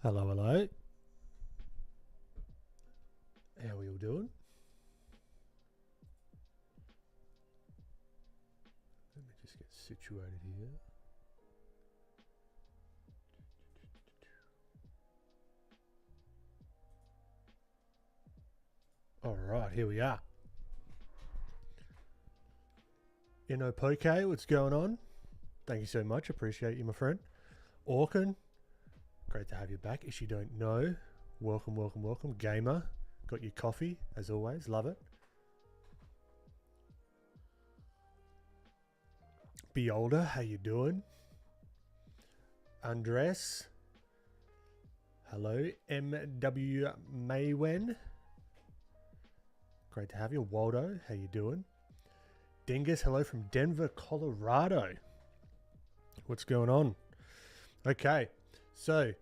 Hello, hello. How are we all doing? Let me just get situated here. All right, here we are. Poke, what's going on? Thank you so much. Appreciate you, my friend. Orkin, great to have you back. If you don't know, welcome, welcome, welcome. Gamer, got your coffee, as always. Love it. Beholder, how you doing? Andres, hello. MW Maywen, great to have you. Waldo, how you doing? Dingus, hello from Denver, Colorado. What's going on? Okay, so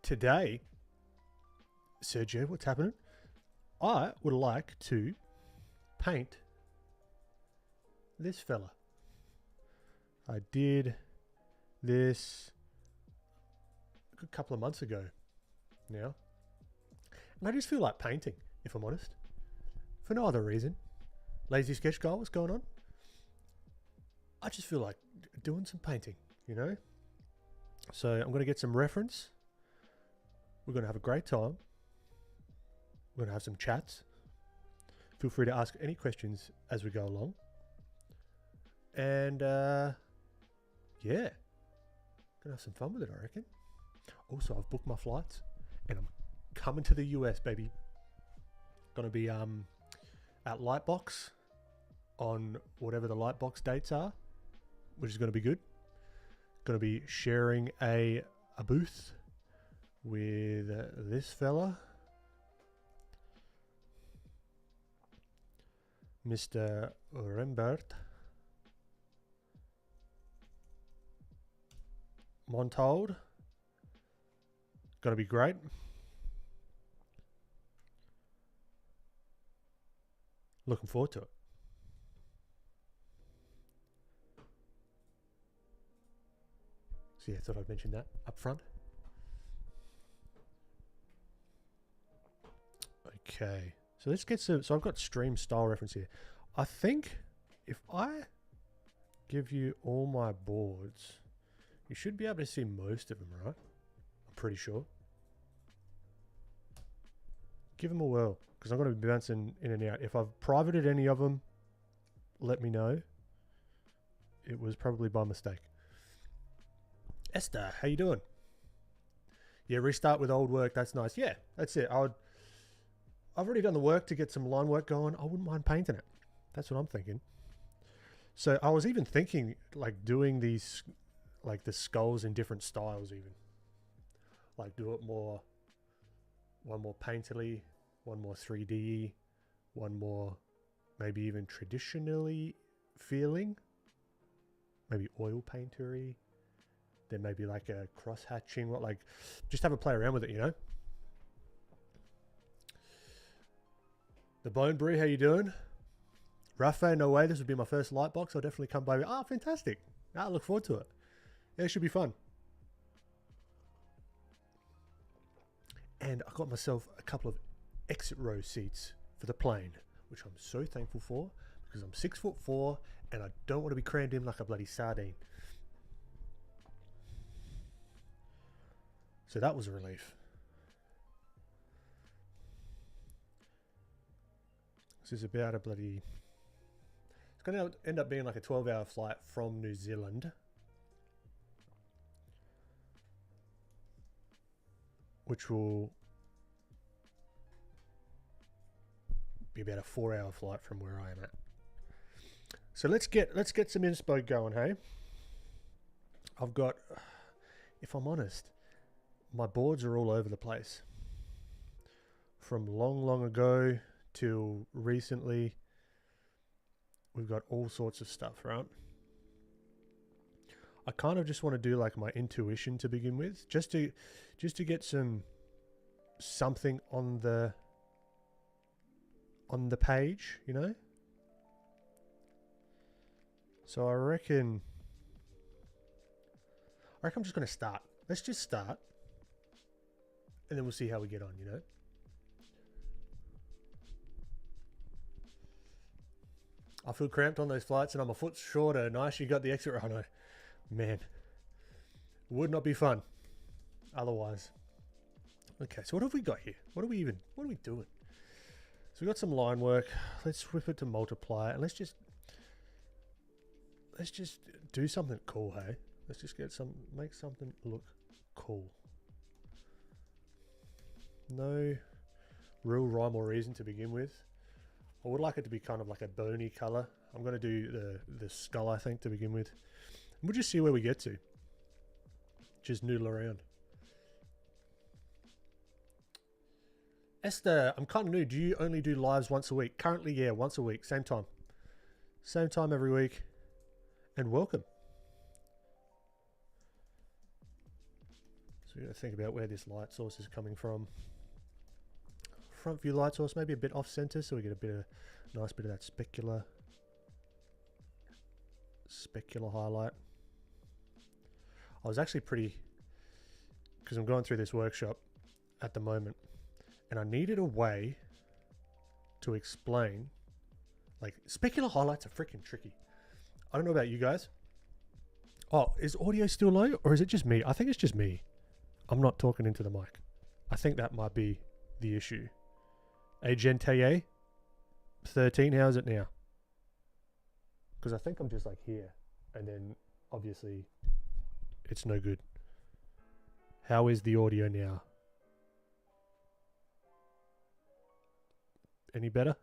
today, Sergio, what's happening? I would like to paint this fella. I did this a couple of months ago now. And I just feel like painting, if I'm honest. For no other reason. Lazy sketch guy, what's going on? I just feel like doing some painting, you know? So I'm going to get some reference. We're going to have a great time. We're going to have some chats. Feel free to ask any questions as we go along. And yeah, gonna have some fun with it, I reckon. Also, I've booked my flights and I'm coming to the US, baby. Gonna be at Lightbox on whatever the Lightbox dates are, which is gonna be good. Gonna be sharing a booth with this fella, Mr. Rembert Montaud. Gonna be great. Looking forward to it. So yeah, I thought I'd mention that up front. Okay, so let's get some. So I've got stream style reference here. I think if I give you all my boards, you should be able to see most of them, right? I'm pretty sure. Give them a whirl, because I'm going to be bouncing in and out. If I've privated any of them, let me know. It was probably by mistake. Esther, how you doing? Yeah, restart with old work. That's nice. Yeah, that's it. I've already done the work to get some line work going. I wouldn't mind painting it. That's what I'm thinking. So I was even thinking like doing these, like the skulls in different styles even. Like do it more, one more painterly, one more 3D, one more maybe even traditionally feeling. Maybe oil paintery. Then maybe like a cross hatching, like just have a play around with it, you know? The Bone Brew, how you doing? Rafa, no way, this would be my first light box. I'll definitely come by. Ah, fantastic. I look forward to it. Yeah, it should be fun. And I got myself a couple of exit row seats for the plane, which I'm so thankful for because I'm 6'4" and I don't want to be crammed in like a bloody sardine. So that was a relief. This is about a bloody... It's going to end up being like a 12-hour flight from New Zealand. Which will be about a 4-hour flight from where I am at. So let's get some inspo going, hey? I've got, if I'm honest, my boards are all over the place. From long ago till recently, we've got all sorts of stuff, right? I kind of just want to do like my intuition to begin with, just to get something on the page, you know? So I reckon I'm just going to start. Let's just start. and then we'll see how we get on, you know? I feel cramped on those flights and I'm a foot shorter. Nice, you got the exit. Oh no, man, would not be fun otherwise. Okay, so what have we got here? What are we doing? So we got some line work. Let's whip it to multiply and let's just do something cool, hey? Let's just make something look cool. No real rhyme or reason to begin with. I would like it to be kind of like a bony color. I'm going to do the skull, I think, to begin with. And we'll just see where we get to. Just noodle around. Esther, I'm kind of new. Do you only do lives once a week? Currently, yeah, once a week. Same time. Same time every week. And welcome. So we're going to think about where this light source is coming from. Front view light source, maybe a bit off center, so we get a bit of nice bit of that specular highlight. I was actually pretty, because I'm going through this workshop at the moment, and I needed a way to explain, like, specular highlights are freaking tricky. I don't know about you guys. Oh, is audio still low, or is it just me? I think it's just me. I'm not talking into the mic. I think that might be the issue. Agente 13, how's it now? Because I think I'm just like here, and then obviously it's no good. How is the audio now? Any better?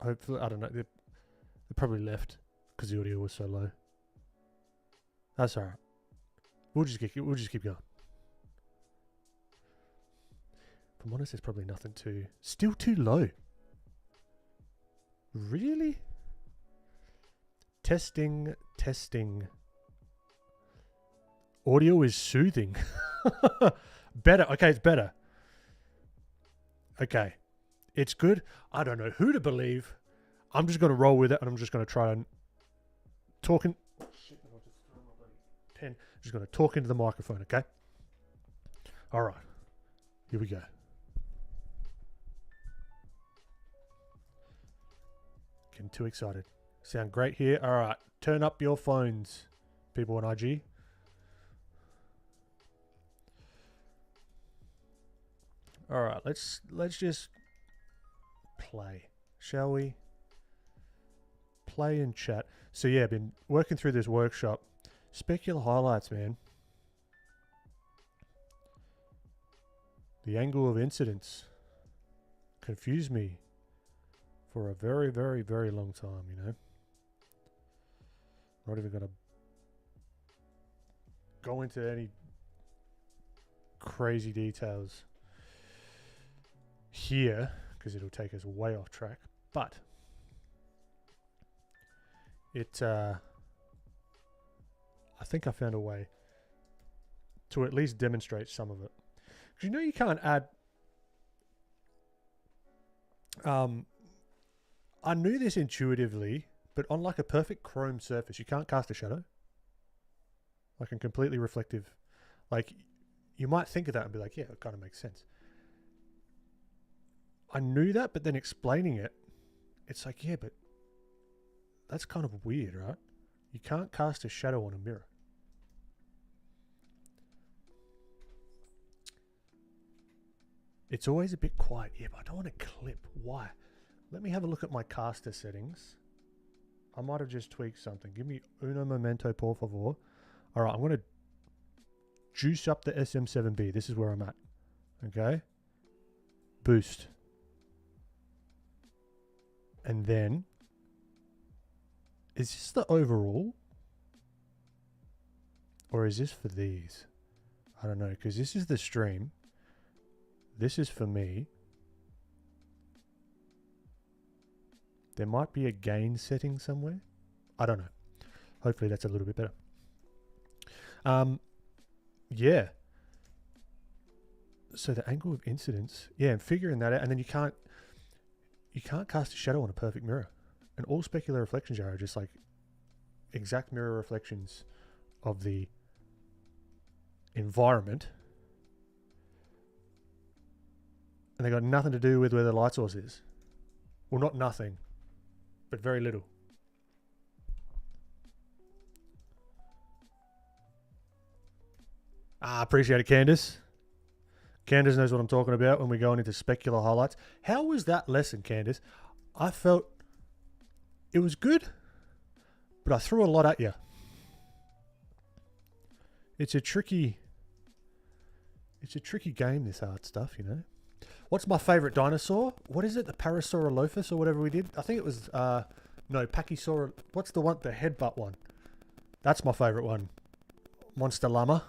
Hopefully, I don't know. They probably left because the audio was so low. That's alright. We'll just keep going. If I'm honest, there's probably nothing too... Still too low. Really? Testing. Audio is soothing. Better. Okay, it's better. Okay. It's good. I don't know who to believe. I'm just going to roll with it and I'm just going to try and talking. Oh, shit, I'll just throw my bloody pen. Just going to talk into the microphone, okay? All right. Here we go. Getting too excited. Sound great here. All right. Turn up your phones, people on IG. All right. Let's just play, shall we? Play and chat. So yeah, I've been working through this workshop. Specular highlights, man. The angle of incidence confused me for a very, very, very long time, you know. Not even going to go into any crazy details here because it'll take us way off track. But I think I found a way to at least demonstrate some of it. Because you know you can't add... I knew this intuitively, but on like a perfect chrome surface, you can't cast a shadow. Like a completely reflective... Like, you might think of that and be like, yeah, it kind of makes sense. I knew that, but then explaining it, it's like, yeah, but that's kind of weird, right? You can't cast a shadow on a mirror. It's always a bit quiet. Yeah, but I don't want to clip. Why? Let me have a look at my caster settings. I might have just tweaked something. Give me uno momento, por favor. All right, I'm going to juice up the SM7B. This is where I'm at. Okay. Boost. And then, is this the overall? Or is this for these? I don't know, because this is the stream. This is for me. There might be a gain setting somewhere. I don't know. Hopefully that's a little bit better. Yeah. So the angle of incidence. Yeah, and figuring that out. And then you can't cast a shadow on a perfect mirror. And all specular reflections are just like exact mirror reflections of the environment, and they got nothing to do with where the light source is. Well, not nothing, but very little. Appreciate it, Candace. Candace knows what I'm talking about when we're going into specular highlights. How was that lesson, Candace? I felt it was good, but I threw a lot at you. It's a tricky game, this art stuff, you know. What's my favorite dinosaur? What is it? The Parasaurolophus or whatever we did? I think it was, no, Pachysaur. What's the one? The headbutt one. That's my favorite one. Monster Llama.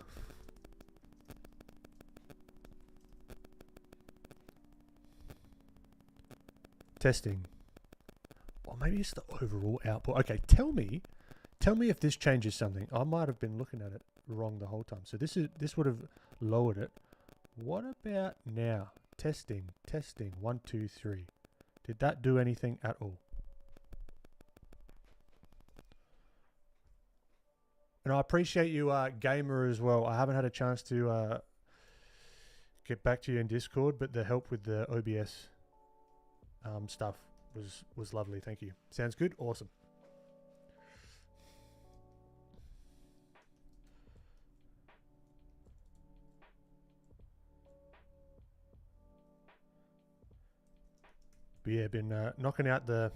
Testing. Or maybe it's the overall output. Okay, tell me if this changes something. I might have been looking at it wrong the whole time. So this would have lowered it. What about now? Testing. 1, 2, 3. Did that do anything at all? And I appreciate you, Gamer, as well. I haven't had a chance to get back to you in Discord, but the help with the OBS stuff was lovely. Thank you. Sounds good. Awesome. But yeah, been knocking out the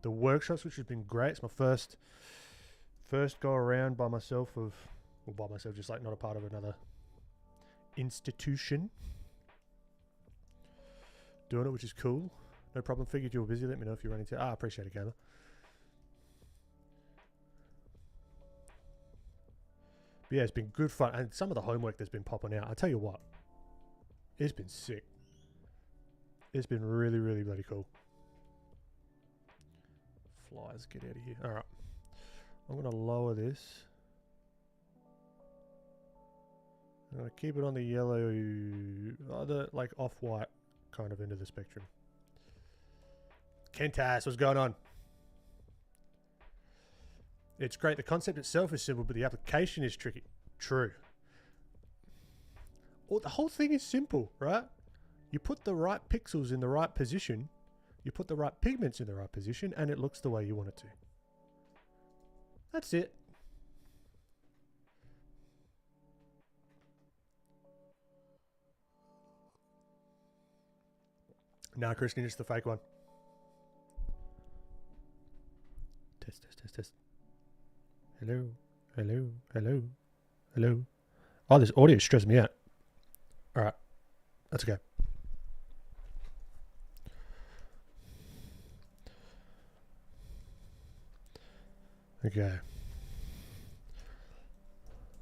workshops, which has been great. It's my first go around by myself just like not a part of another institution. Doing it, which is cool. No problem. Figured you were busy. Let me know if you're running to. I appreciate it, Gamer. But yeah, it's been good fun. And some of the homework that's been popping out, I tell you what, it's been sick. It's been really, really bloody cool. Flies, get out of here. All right. I'm going to lower this. I'm going to keep it on the yellow, other like off-white kind of end of the spectrum. Kentas, what's going on? It's great. The concept itself is simple, but the application is tricky. True. Well, the whole thing is simple, right? You put the right pixels in the right position, you put the right pigments in the right position, and it looks the way you want it to. That's it. Nah, Christian, it's the fake one. Test. Hello. Oh, this audio stressed me out. All right. That's okay. Okay.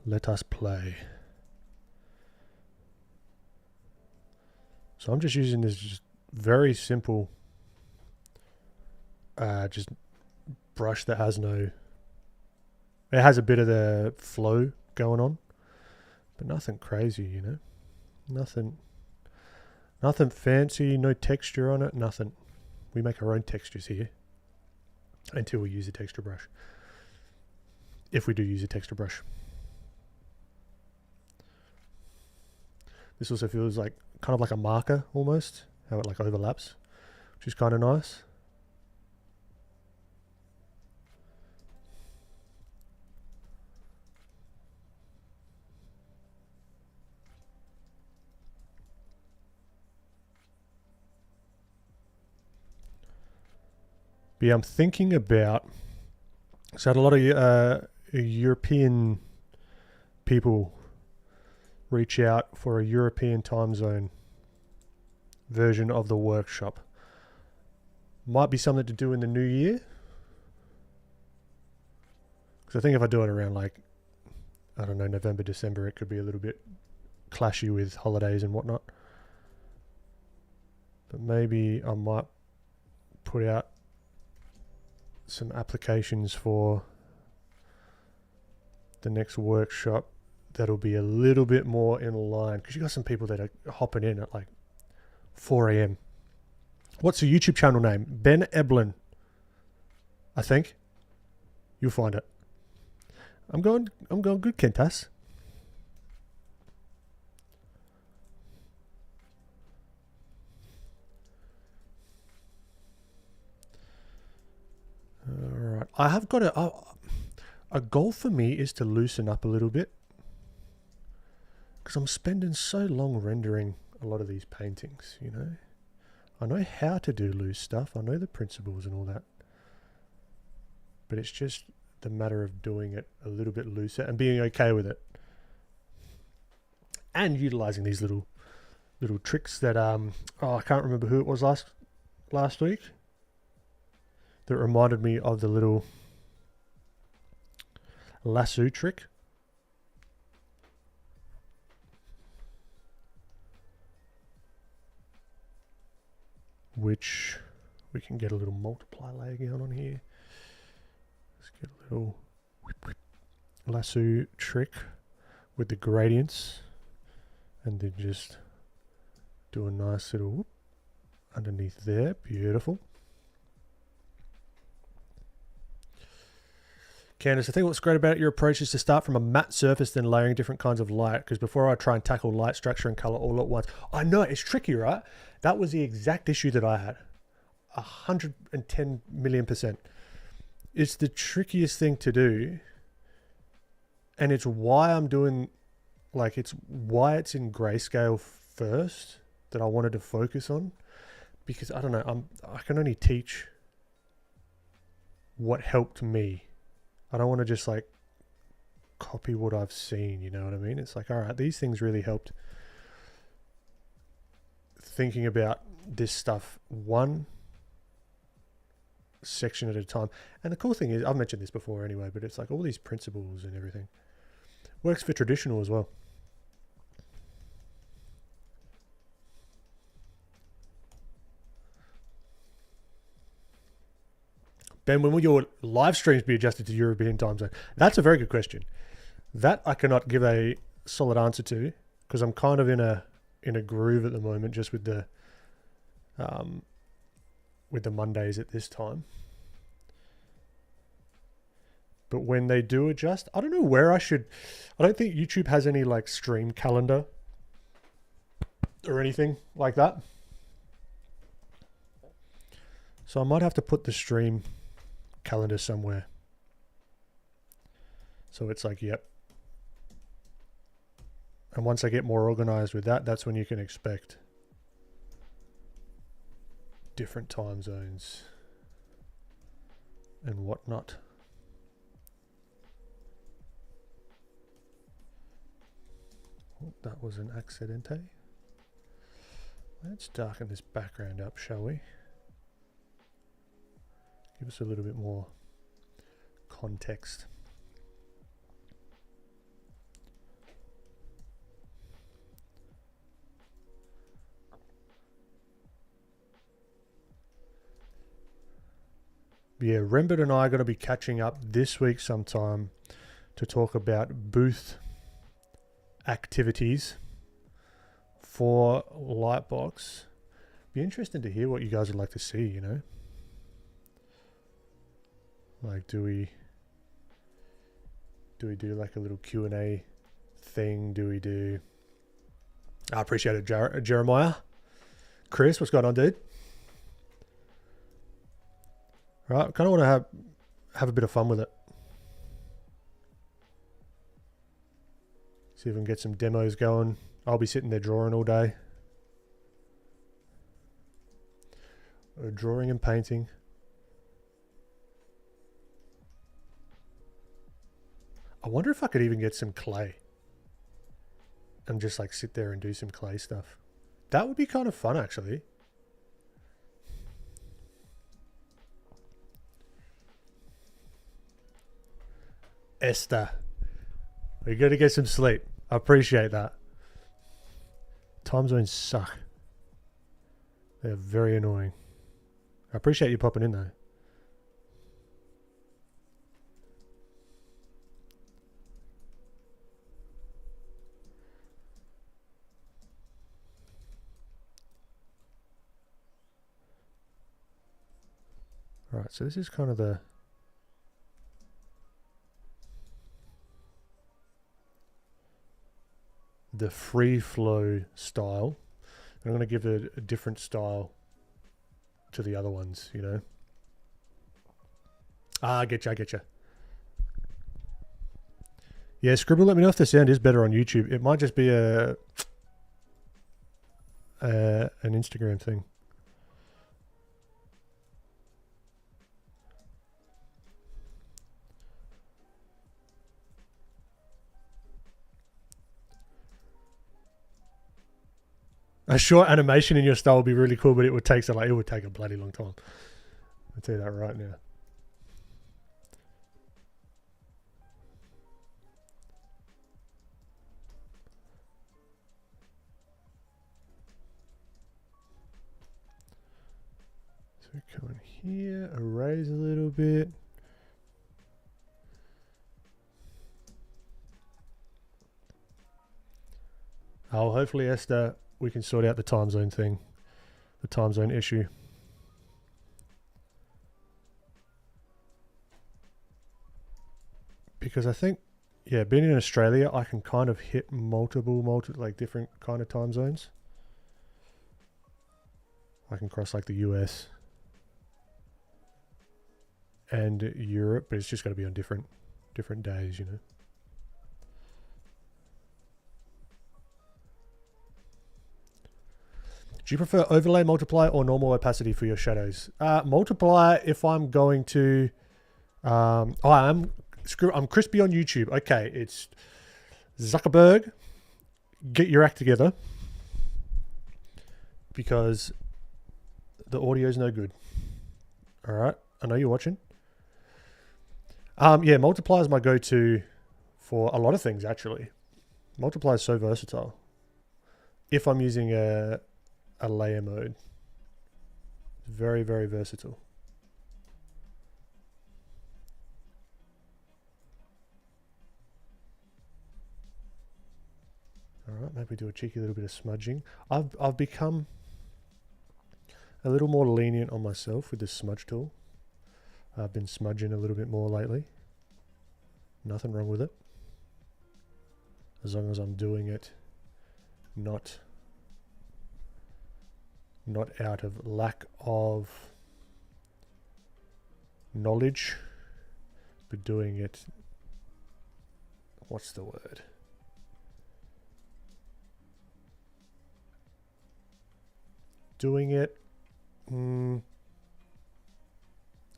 Let us play. So I'm just using this just very simple just brush that has no... It has a bit of the flow going on, but nothing crazy, you know? Nothing fancy, no texture on it, nothing. We make our own textures here until we use a texture brush. If we do use a texture brush. This also feels like kind of like a marker almost, how it like overlaps, which is kind of nice. But yeah, I'm thinking about, so I had a lot of European people reach out for a European time zone version of the workshop. Might be something to do in the new year. Because I think if I do it around like, I don't know, November, December, it could be a little bit clashy with holidays and whatnot. But maybe I might put out some applications for the next workshop that'll be a little bit more in line, because you got some people that are hopping in at like 4 a.m. What's the YouTube channel name? Ben Eblin, I think. You'll find it. I'm going good, Kentas. I have got a goal for me is to loosen up a little bit, because I'm spending so long rendering a lot of these paintings, you know. I know how to do loose stuff. I know the principles and all that. But it's just the matter of doing it a little bit looser and being okay with it. And utilizing these little tricks that I can't remember who it was last week that reminded me of the little lasso trick. Which we can get a little multiply layer going on here. Let's get a little lasso trick with the gradients, and then just do a nice little whoop underneath there. Beautiful. Candace, I think what's great about your approach is to start from a matte surface, then layering different kinds of light, because before I try and tackle light, structure, and color all at once. I know, it's tricky, right? That was the exact issue that I had. 110 million %. It's the trickiest thing to do. And it's why I'm doing, like, it's why it's in grayscale first that I wanted to focus on. Because, I don't know, I can only teach what helped me. I don't want to just like copy what I've seen, you know what I mean? It's like, all right, these things really helped thinking about this stuff one section at a time. And the cool thing is, I've mentioned this before anyway, but it's like all these principles and everything works for traditional as well. Ben, when will your live streams be adjusted to European time zone? That's a very good question. That I cannot give a solid answer to, because I'm kind of in a groove at the moment, just with the Mondays at this time. But when they do adjust, I don't know where I don't think YouTube has any like stream calendar or anything like that. So I might have to put the stream calendar somewhere. So it's like, yep. And once I get more organized with that, that's when you can expect different time zones and whatnot. Oh, that was an accidente. Let's darken this background up, shall we? Give us a little bit more context. Yeah, Rembert and I are going to be catching up this week sometime to talk about booth activities for Lightbox. Be interesting to hear what you guys would like to see, you know. Like, do we do like a little Q&A thing? Do we do... I appreciate it, Jeremiah. Chris, what's going on, dude? Right, kind of want to have a bit of fun with it. See if we can get some demos going. I'll be sitting there drawing all day. Drawing and painting. I wonder if I could even get some clay and just like sit there and do some clay stuff. That would be kind of fun, actually. Esther, we got to get some sleep. I appreciate that. Time zones suck. They're very annoying. I appreciate you popping in though. Right, so this is kind of the free flow style. I'm going to give it a different style to the other ones, you know. Ah, I get you. I get you. Yeah, Scribble, let me know if the sound is better on YouTube. It might just be an Instagram thing. A short animation in your style would be really cool, but it would take a bloody long time. I'll tell you that right now. So come in here, erase a little bit. Oh, hopefully, Esther, we can sort out the time zone thing, the time zone issue. Because I think, yeah, being in Australia, I can kind of hit multiple like different kind of time zones. I can cross like the US and Europe, but it's just got to be on different days, you know. Do you prefer overlay, multiply, or normal opacity for your shadows? Multiply if I'm going to... I'm crispy on YouTube. Okay, it's Zuckerberg. Get your act together. Because the audio is no good. All right, I know you're watching. Yeah, multiply is my go-to for a lot of things, actually. Multiply is so versatile. If I'm using a layer mode. Very, very versatile. All right, maybe do a cheeky little bit of smudging. I've become a little more lenient on myself with the smudge tool. I've been smudging a little bit more lately. Nothing wrong with it. As long as I'm doing it not out of lack of knowledge, but doing it, what's the word? Doing it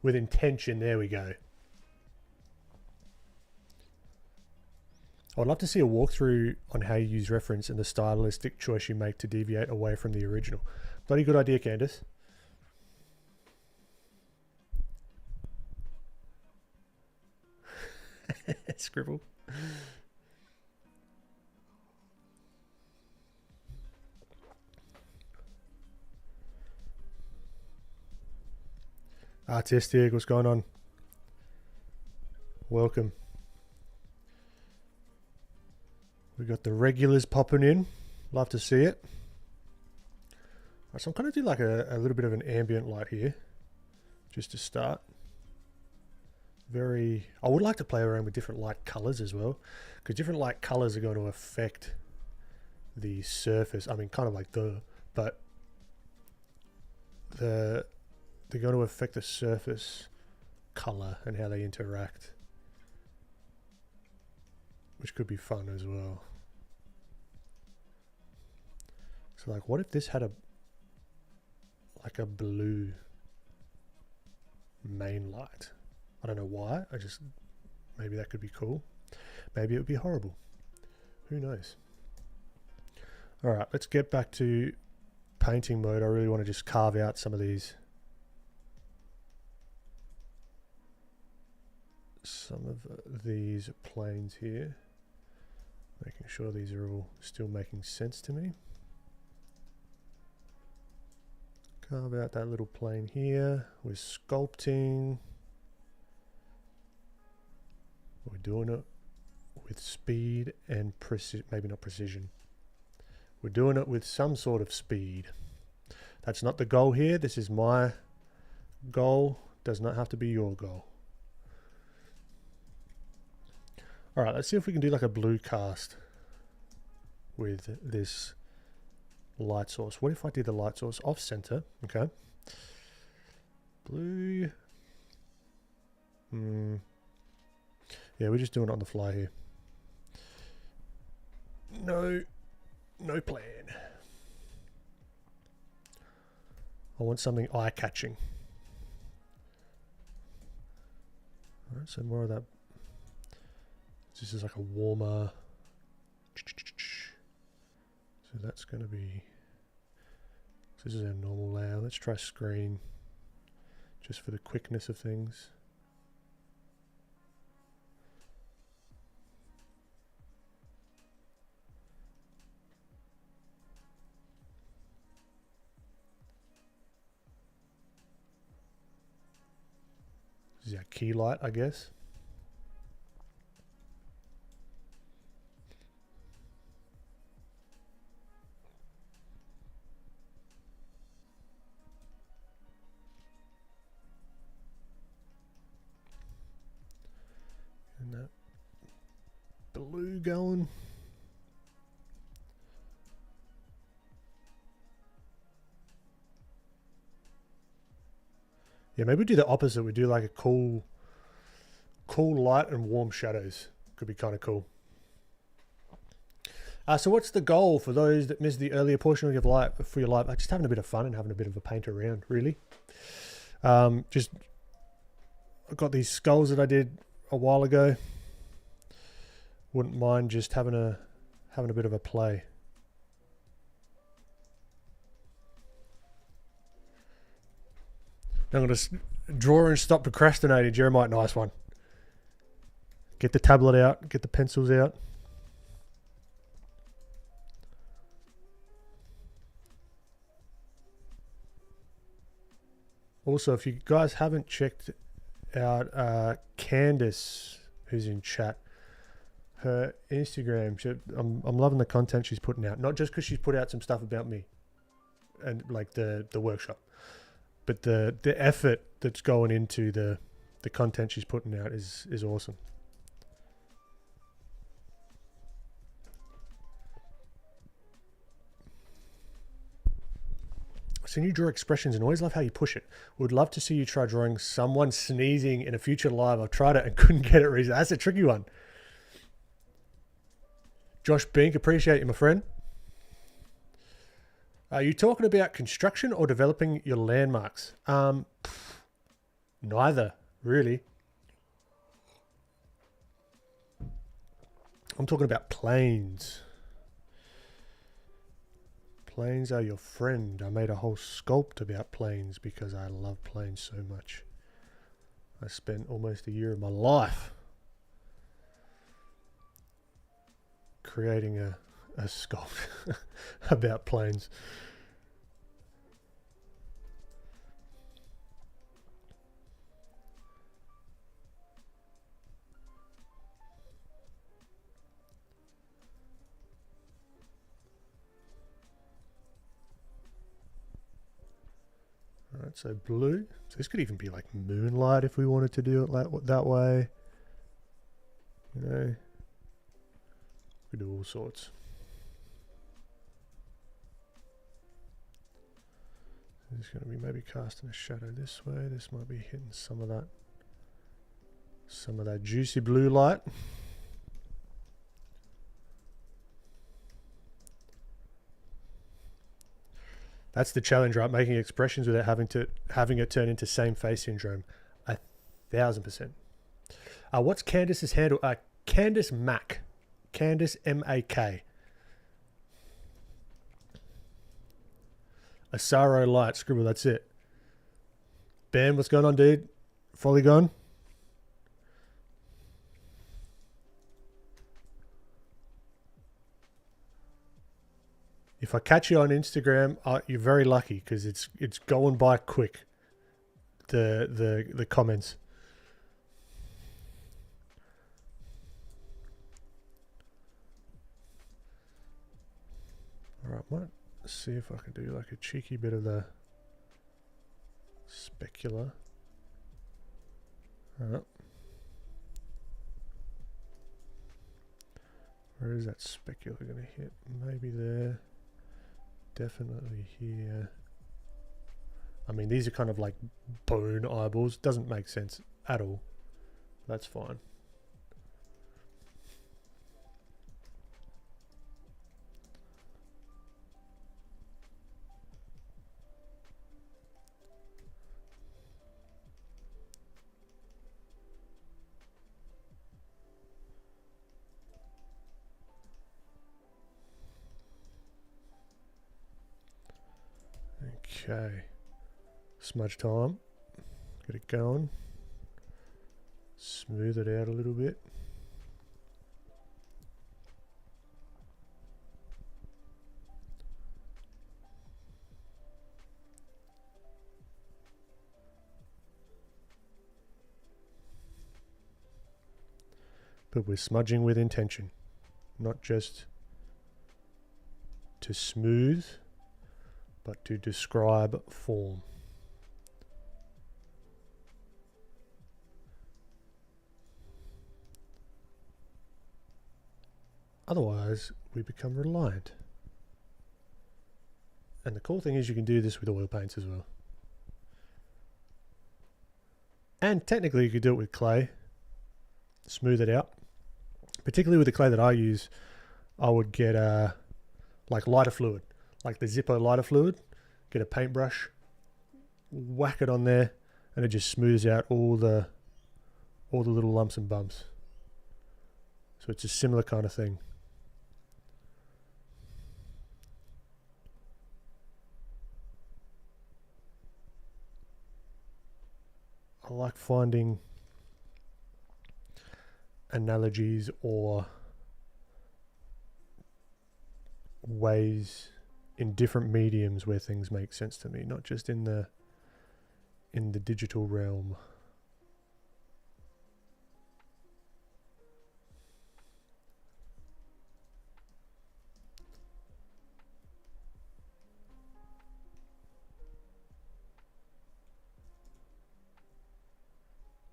with intention, there we go. I'd love to see a walkthrough on how you use reference and the stylistic choice you make to deviate away from the original. Bloody good idea, Candice. Scribble. Artistic, what's going on? Welcome. We got the regulars popping in. Love to see it. Right, so I'm going to do like a little bit of an ambient light here, just to start. I would like to play around with different light colors as well, because different light colors are going to affect the surface. I mean, kind of like but they're going to affect the surface color and how they interact, which could be fun as well. So like, what if this had like a blue main light? I don't know why. Maybe that could be cool. Maybe it would be horrible. Who knows? All right, let's get back to painting mode. I really want to just carve out some of these planes here, making sure these are all still making sense to me. Carve out that little plane here. We're sculpting. We're doing it with speed and maybe not precision. We're doing it with some sort of speed. That's not the goal here. This is my goal. Does not have to be your goal. All right, let's see if we can do like a blue cast with this light source. What if I did the light source off center? Okay. Blue. Yeah, we're just doing it on the fly here. No plan. I want something eye-catching. Alright, so more of that. This is like a warmer. So that's going to be. This is our normal layout. Let's try screen, just for the quickness of things. This is our key light, I guess. And that blue going. Yeah, maybe we do the opposite. We do like a cool light and warm shadows. Could be kind of cool. So what's the goal for those that missed the earlier portion of your life? Just having a bit of fun and having a bit of a paint around, really. Just I've got these skulls that I did a while ago. Wouldn't mind just having a bit of a play. I'm going to draw and stop procrastinating. Jeremiah, nice one. Get the tablet out. Get the pencils out. Also, if you guys haven't checked out Candace, who's in chat, her Instagram, I'm loving the content she's putting out. Not just because she's put out some stuff about me and like the workshop, but the effort that's going into the content she's putting out is awesome. So you draw expressions and always love how you push it. Would love to see you try drawing someone sneezing in a future live. I've tried it and couldn't get it recently. That's a tricky one. Josh Bink, appreciate you, my friend. Are you talking about construction or developing your landmarks? Neither, really. I'm talking about planes. Planes are your friend. I made a whole sculpt about planes because I love planes so much. I spent almost a year of my life creating a sculpt about planes. Alright, so blue. So this could even be like moonlight if we wanted to do it that way. You know, we do all sorts. It's going to be maybe casting a shadow this way. This might be hitting some of that juicy blue light. That's the challenge, right? Making expressions without having it turn into same face syndrome. 1000%. What's Candace's handle? Candace Mac. Candace M-A-K. Asaro Light. Scribble, that's it. Bam, what's going on, dude? Folly gone? If I catch you on Instagram, you're very lucky because it's going by quick. The comments. All right, might see if I can do like a cheeky bit of the specular. All right. Where is that specular going to hit? Maybe there. Definitely here. I mean, these are kind of like bone eyeballs. Doesn't make sense at all. That's fine. Okay, smudge time, get it going, smooth it out a little bit. But we're smudging with intention, not just to smooth, but to describe form. Otherwise, we become reliant. And the cool thing is you can do this with oil paints as well. And technically you could do it with clay, smooth it out. Particularly with the clay that I use, I would get like lighter fluid, like the Zippo lighter fluid, get a paintbrush, whack it on there, and it just smooths out all the little lumps and bumps. So it's a similar kind of thing. I like finding analogies or ways in different mediums where things make sense to me, not just in the digital realm.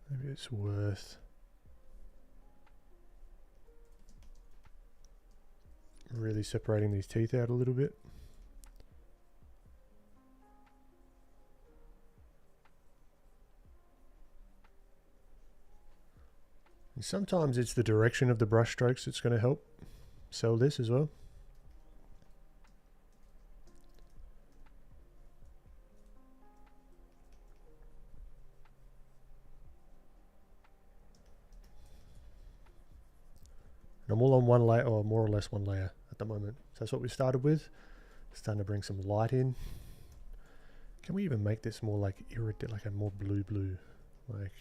Maybe it's worth really separating these teeth out a little bit. And sometimes it's the direction of the brush strokes that's going to help sell this as well. And I'm all on one layer, or more or less one layer at the moment. So that's what we started with. Starting to bring some light in. Can we even make this more like iridescent, like a more blue, like?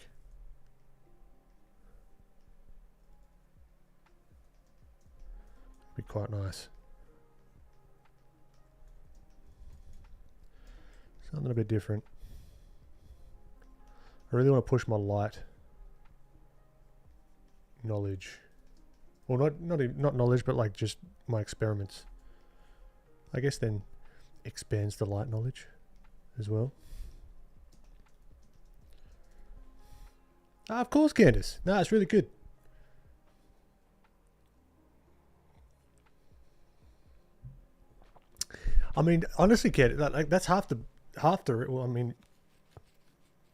Be quite nice. Something a bit different. I really want to push my light knowledge. Well, not knowledge, but like just my experiments. I guess then expands the light knowledge as well. Of course, Candace. No, it's really good. I mean, honestly, Candace, like that's half the. Well, I mean,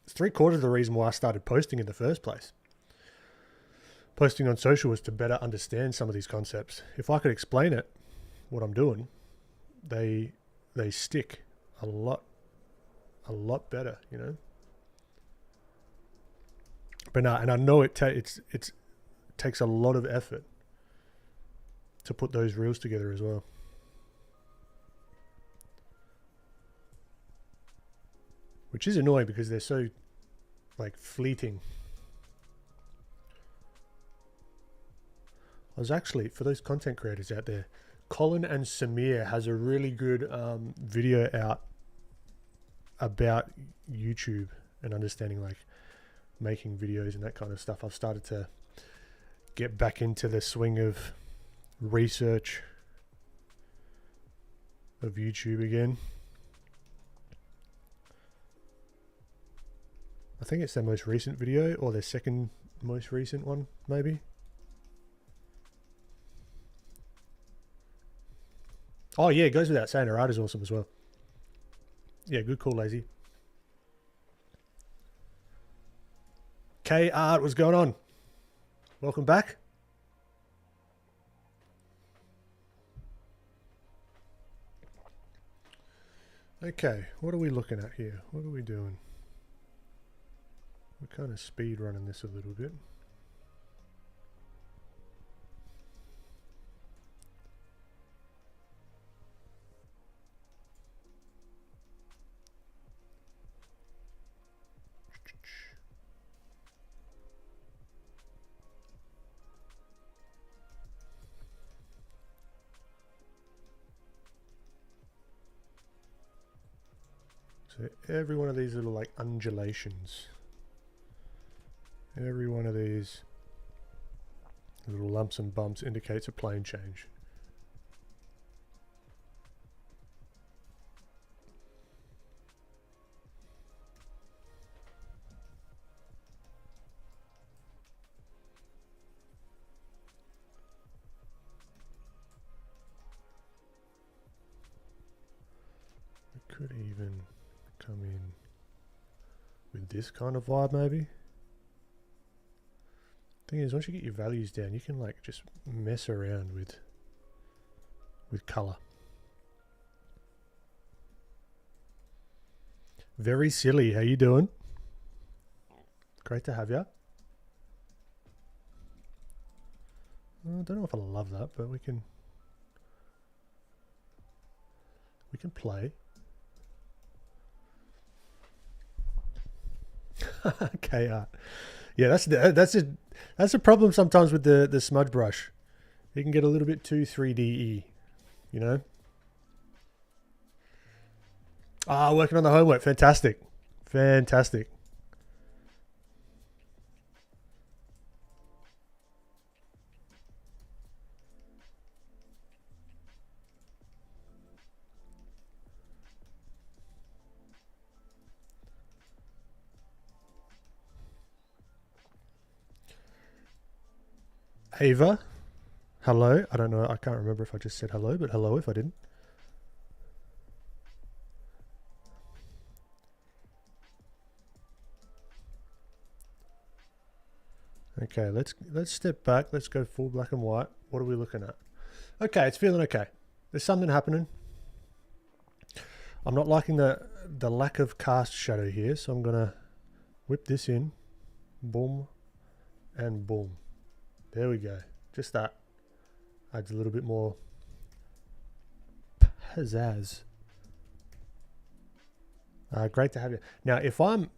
it's 3/4 of the reason why I started posting in the first place. Posting on social was to better understand some of these concepts. If I could explain it, what I'm doing, they stick a lot better, you know. But no, and I know it takes a lot of effort to put those reels together as well. Which is annoying because they're so like fleeting. I was actually, for those content creators out there, Colin and Samir has a really good video out about YouTube and understanding like making videos and that kind of stuff. I've started to get back into the swing of research of YouTube again. I think it's their most recent video or their second most recent one, maybe. Oh yeah, it goes without saying her art is awesome as well. Yeah, good call, Lazy. K Art, what's going on? welcome back. Okay, what are we looking at here? What are we doing? We're kind of speed running this a little bit. So every one of these little like undulations, every one of these little lumps and bumps indicates a plane change. We could even come in with this kind of vibe maybe. Thing is, once you get your values down, you can like just mess around with color. Very silly. How you doing? Great to have you. I don't know if I love that, but we can play. KR. Yeah, that's a problem sometimes with the smudge brush. It can get a little bit too 3D-y, you know. Ah, working on the homework. Fantastic. Fantastic. Ava, hello. I don't know. I can't remember if I just said hello, but hello if I didn't. Okay, let's step back. Let's go full black and white. What are we looking at? Okay, it's feeling okay. There's something happening. I'm not liking the lack of cast shadow here, so I'm gonna whip this in. Boom and boom. There we go. Just that adds a little bit more pizzazz. Great to have you. Now, if I'm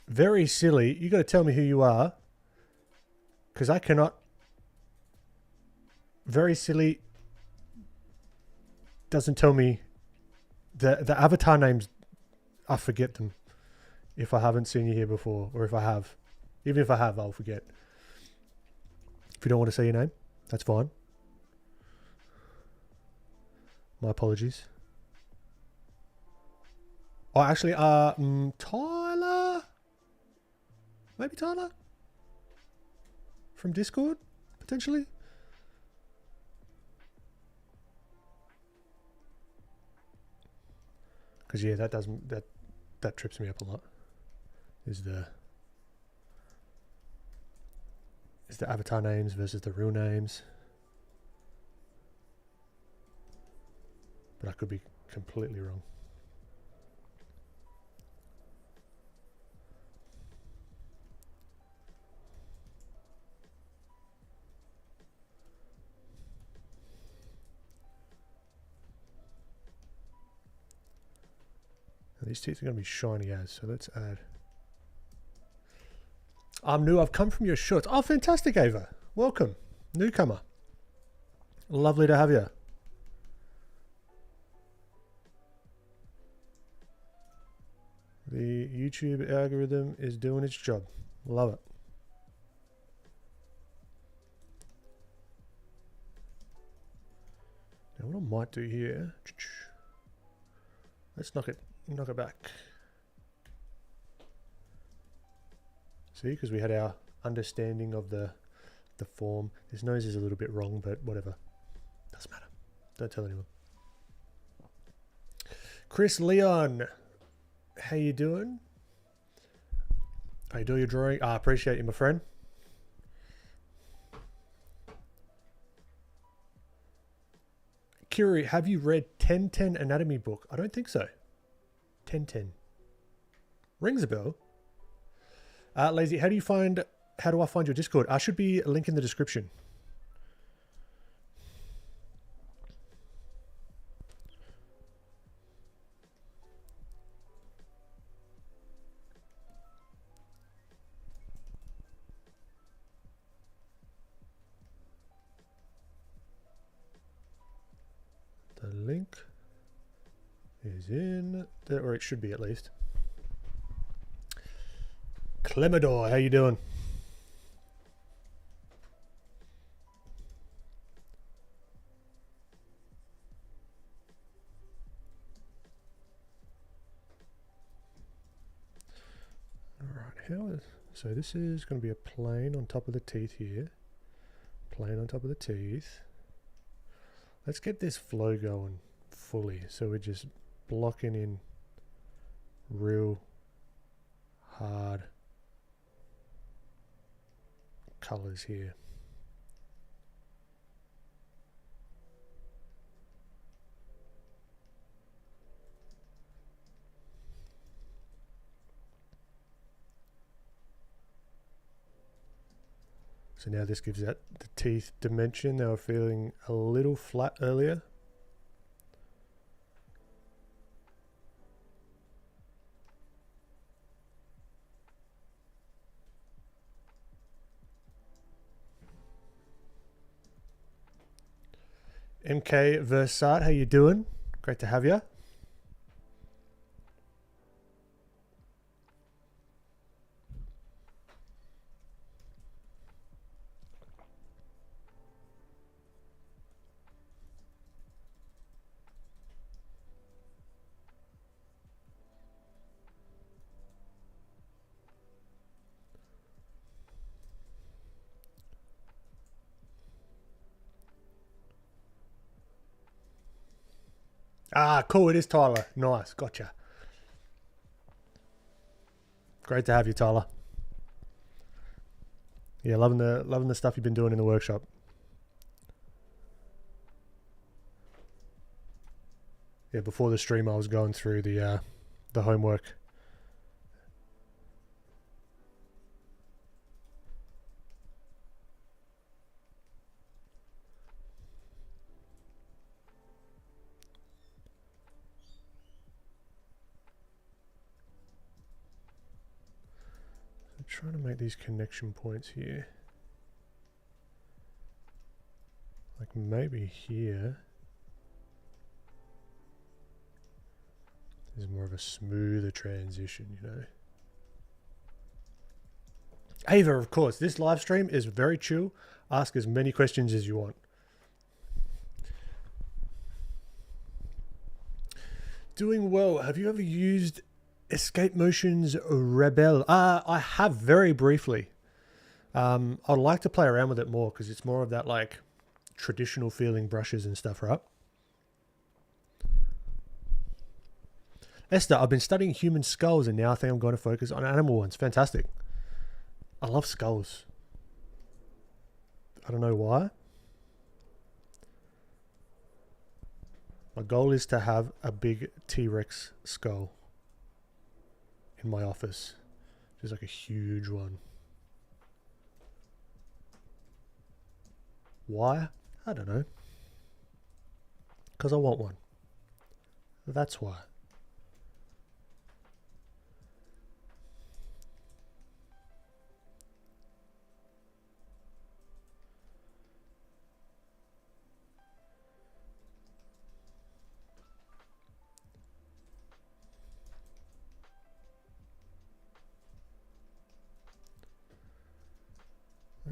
very silly, you got to tell me who you are, because I cannot. Very silly doesn't tell me the avatar names. I forget them if I haven't seen you here before, or if I have. Even if I have, I'll forget. If you don't want to say your name, that's fine. My apologies. Oh, actually, Tyler? Maybe Tyler? From Discord, potentially? Because, yeah, that trips me up a lot. Is the avatar names versus the real names. But I could be completely wrong. Now these teeth are going to be shiny as, so let's add. I'm new. I've come from your shorts. Oh, fantastic, Ava. Welcome. Newcomer. Lovely to have you. The YouTube algorithm is doing its job. Love it. Now what I might do here, let's knock it back. See, because we had our understanding of the form. His nose is a little bit wrong, but whatever. Doesn't matter. Don't tell anyone. Chris Leon, how you doing? How you doing your drawing? I appreciate you, my friend. Kiri, have you read 1010 Anatomy book? I don't think so. 1010. Rings a bell. Lazy, how do I find your Discord? I should be a link in the description. The link is in there, or it should be at least. Clemador, how you doing? Alright, so this is going to be a plane on top of the teeth here. Plane on top of the teeth. Let's get this flow going fully. So we're just blocking in real hard colors here. So now this gives that the teeth dimension. They were feeling a little flat earlier. MK Versat, how you doing? Great to have you. Ah, cool. It is Tyler. Nice. Gotcha. Great to have you, Tyler. Yeah, loving the stuff you've been doing in the workshop. Yeah, before the stream, I was going through the homework. Trying to make these connection points here. Like maybe here is more of a smoother transition, you know. Ava, of course, this live stream is very chill. Ask as many questions as you want. Doing well. Have you ever used Escape Motion's Rebel? I have very briefly. I'd like to play around with it more because it's more of that like traditional feeling brushes and stuff, right? Esther, I've been studying human skulls and now I think I'm going to focus on animal ones. Fantastic. I love skulls. I don't know why. My goal is to have a big T-Rex skull in my office. Just like a huge one. Why? I don't know. Because I want one. That's why.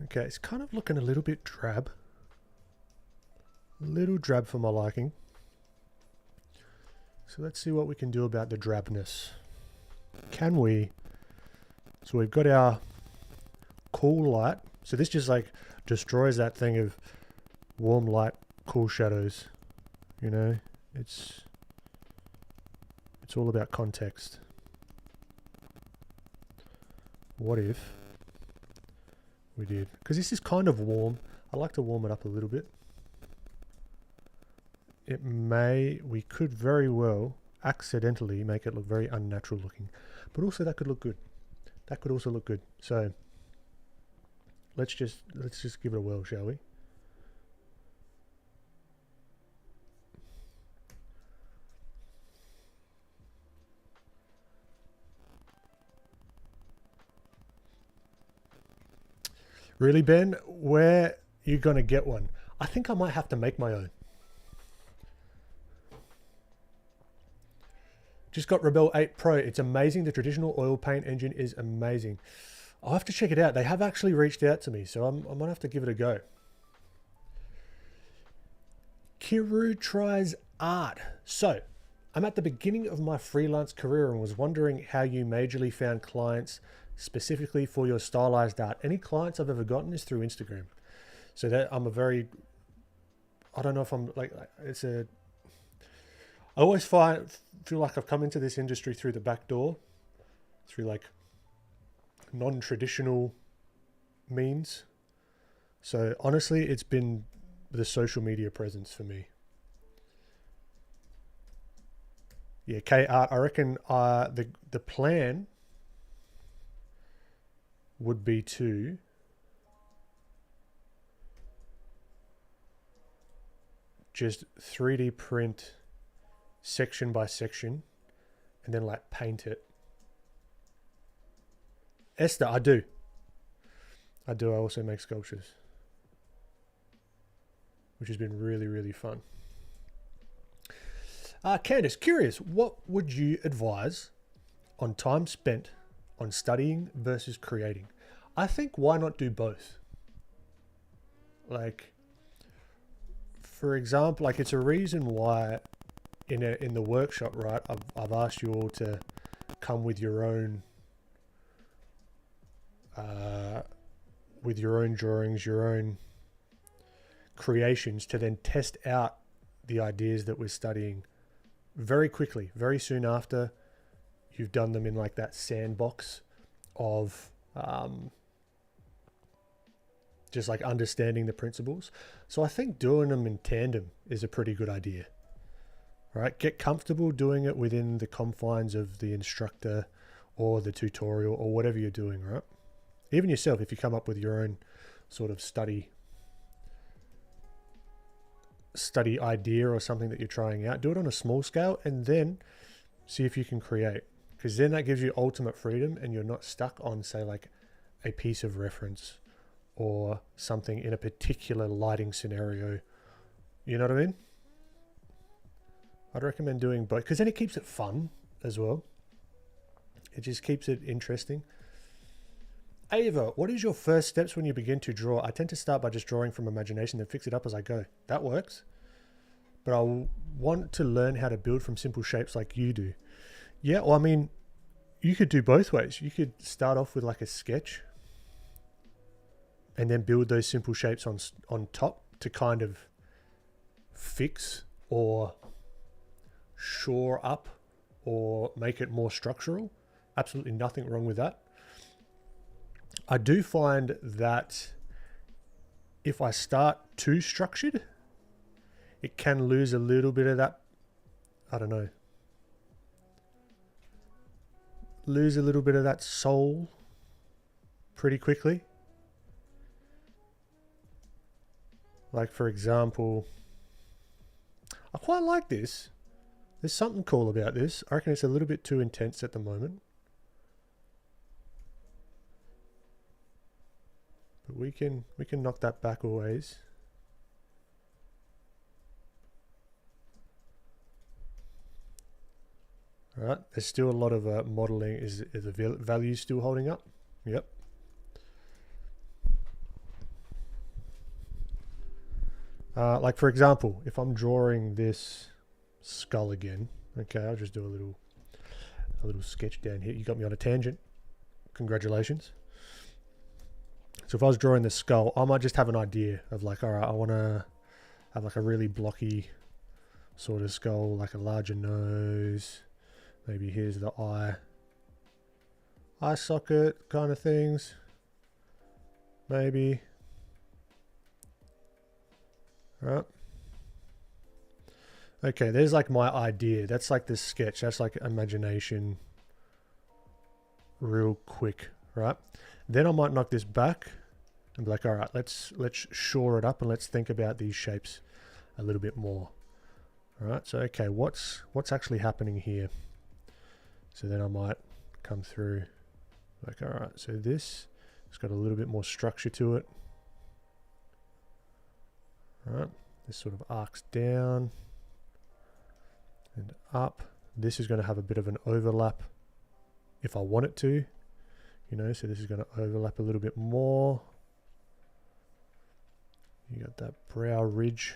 Okay, it's kind of looking a little bit drab. A little drab for my liking. So let's see what we can do about the drabness. Can we? So we've got our cool light. So this just like destroys that thing of warm light, cool shadows. You know, it's all about context. What if we did? Because this is kind of warm. I like to warm it up a little bit. we could very well accidentally make it look very unnatural looking, but also that could look good. That could also look good. So let's just give it a whirl, shall we? Really, Ben? Where you gonna get one? I think I might have to make my own. Just got Rebel 8 Pro. It's amazing. The traditional oil paint engine is amazing. I'll have to check it out. They have actually reached out to me, so I might have to give it a go. Kiru tries art. So, I'm at the beginning of my freelance career and was wondering how you majorly found clients specifically for your stylized art. Any clients I've ever gotten is through Instagram. So that I don't know if I'm like, I always feel like I've come into this industry through the back door, through like non-traditional means. So honestly, it's been the social media presence for me. Yeah, K Art, I reckon the plan would be to just 3D print section by section and then like paint it. Esther, I do. I also make sculptures, which has been really, really fun. Candice, curious, what would you advise on time spent on studying versus creating? I think why not do both? Like, for example, like it's a reason why in the workshop, right? I've asked you all to come with your own drawings, your own creations to then test out the ideas that we're studying very quickly, very soon after you've done them in like that sandbox of just like understanding the principles. So I think doing them in tandem is a pretty good idea, right? Get comfortable doing it within the confines of the instructor or the tutorial or whatever you're doing, right? Even yourself, if you come up with your own sort of study idea or something that you're trying out, do it on a small scale and then see if you can create, because then that gives you ultimate freedom and you're not stuck on, say, like a piece of reference or something in a particular lighting scenario. You know what I mean? I'd recommend doing both, because then it keeps it fun as well. It just keeps it interesting. Ava, what is your first steps when you begin to draw? I tend to start by just drawing from imagination, then fix it up as I go. That works. But I want to learn how to build from simple shapes like you do. Yeah, well, I mean, you could do both ways. You could start off with like a sketch and then build those simple shapes on top to kind of fix or shore up or make it more structural. Absolutely nothing wrong with that. I do find that if I start too structured, it can lose a little bit of that, I don't know, lose a little bit of that soul pretty quickly. Like, for example, I quite like this. There's something cool about this. I reckon it's a little bit too intense at the moment. But we can knock that back always. All right, there's still a lot of modeling. Is the value still holding up? Yep. Like for example, if I'm drawing this skull again, okay, I'll just do a little sketch down here. You got me on a tangent. Congratulations. So if I was drawing the skull, I might just have an idea of like, all right, I want to have like a really blocky sort of skull, like a larger nose. Maybe here's the eye socket kind of things. Maybe. All right. Okay, there's like my idea. That's like this sketch. That's like imagination real quick, right? Then I might knock this back and be like, all right, let's shore it up and let's think about these shapes a little bit more. All right, so okay, what's actually happening here? So then I might come through like, all right, so this has got a little bit more structure to it. All right, this sort of arcs down and up. This is going to have a bit of an overlap if I want it to, you know, so this is going to overlap a little bit more. You got that brow ridge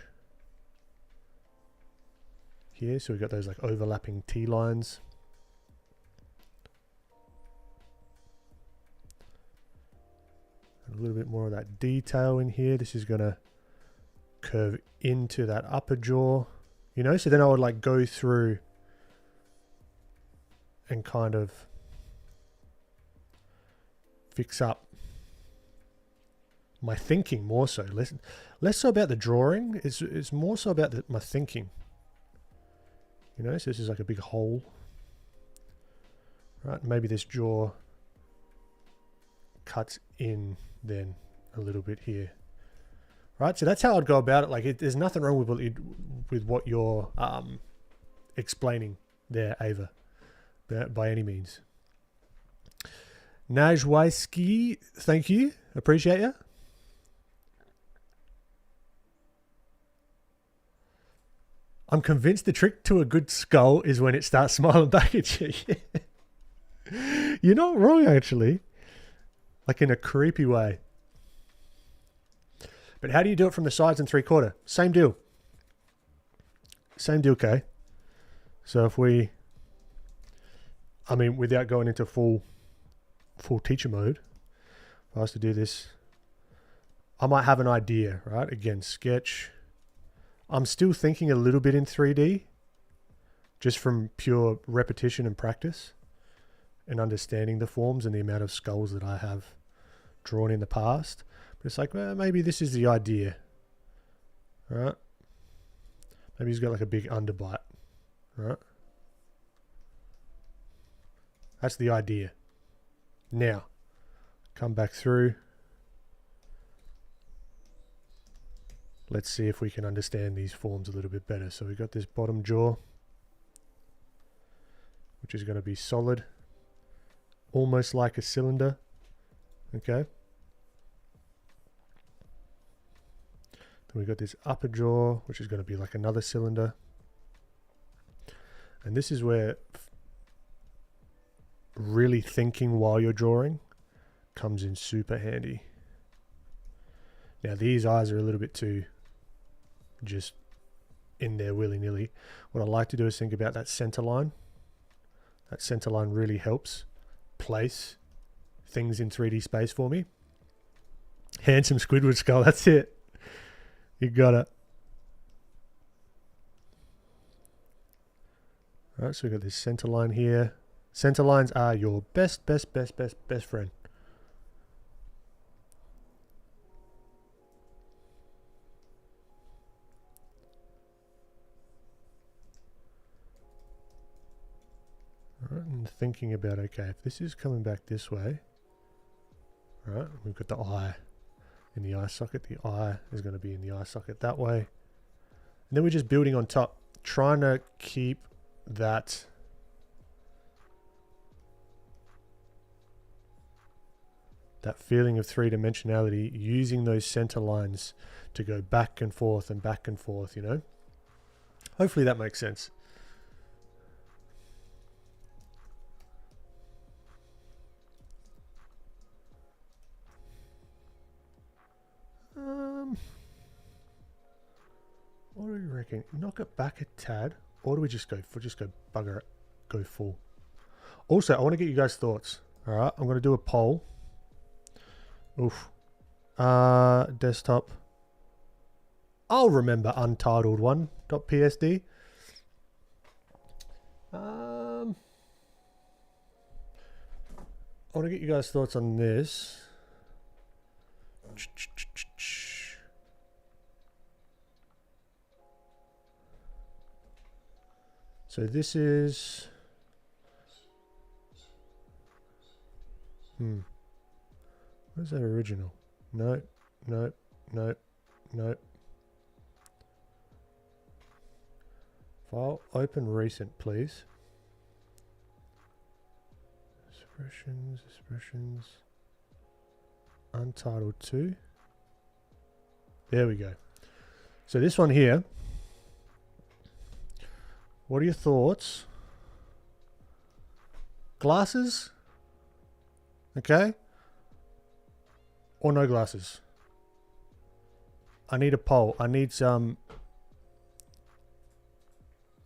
here, so we've got those like overlapping T lines. A little bit more of that detail in here. This is going to curve into that upper jaw, you know, so then I would like go through and kind of fix up my thinking more so. Less so about the drawing, it's more so about my thinking. You know, so this is like a big hole. Right, maybe this jaw cuts in then a little bit here. Right, so that's how I'd go about it. Like, there's nothing wrong with what you're explaining there, Ava, by any means. Najwaiski, thank you. Appreciate you. I'm convinced the trick to a good skull is when it starts smiling back at you. You're not wrong, actually. Like in a creepy way. But how do you do it from the sides and 3/4? Same deal. Same deal, okay? So if we... I mean, without going into full teacher mode, if I was to do this, I might have an idea, right? Again, sketch. I'm still thinking a little bit in 3D, just from pure repetition and practice and understanding the forms and the amount of skulls that I have drawn in the past. But it's like, well, maybe this is the idea, right? Maybe he's got like a big underbite, right? That's the idea. Now, come back through. Let's see if we can understand these forms a little bit better. So we've got this bottom jaw, which is going to be solid, almost like a cylinder. Okay. Then we've got this upper jaw, which is going to be like another cylinder. And this is where really thinking while you're drawing comes in super handy. Now these eyes are a little bit too just in there willy-nilly. What I like to do is think about that center line. That center line really helps place things in 3D space for me. Handsome Squidward skull, that's it. You got it. All right, so we've got this center line here. Center lines are your best friend. All right, and thinking about, okay, if this is coming back this way, right, we've got the eye in the eye socket. The eye is going to be in the eye socket that way. And then we're just building on top, trying to keep that feeling of three-dimensionality, using those center lines to go back and forth, you know? Hopefully that makes sense. What do you reckon? Knock it back a tad, or do we just go bugger it, go full? Also, I want to get you guys' thoughts. All right, I'm going to do a poll. Oof. Desktop. I'll remember untitled one.psd. I want to get you guys' thoughts on this. So this is... Where's that original? Nope, nope, nope, nope. File, open recent, please. Expressions. Untitled 2. There we go. So this one here. What are your thoughts? Glasses? Okay. Or no glasses? I need a poll. I need some...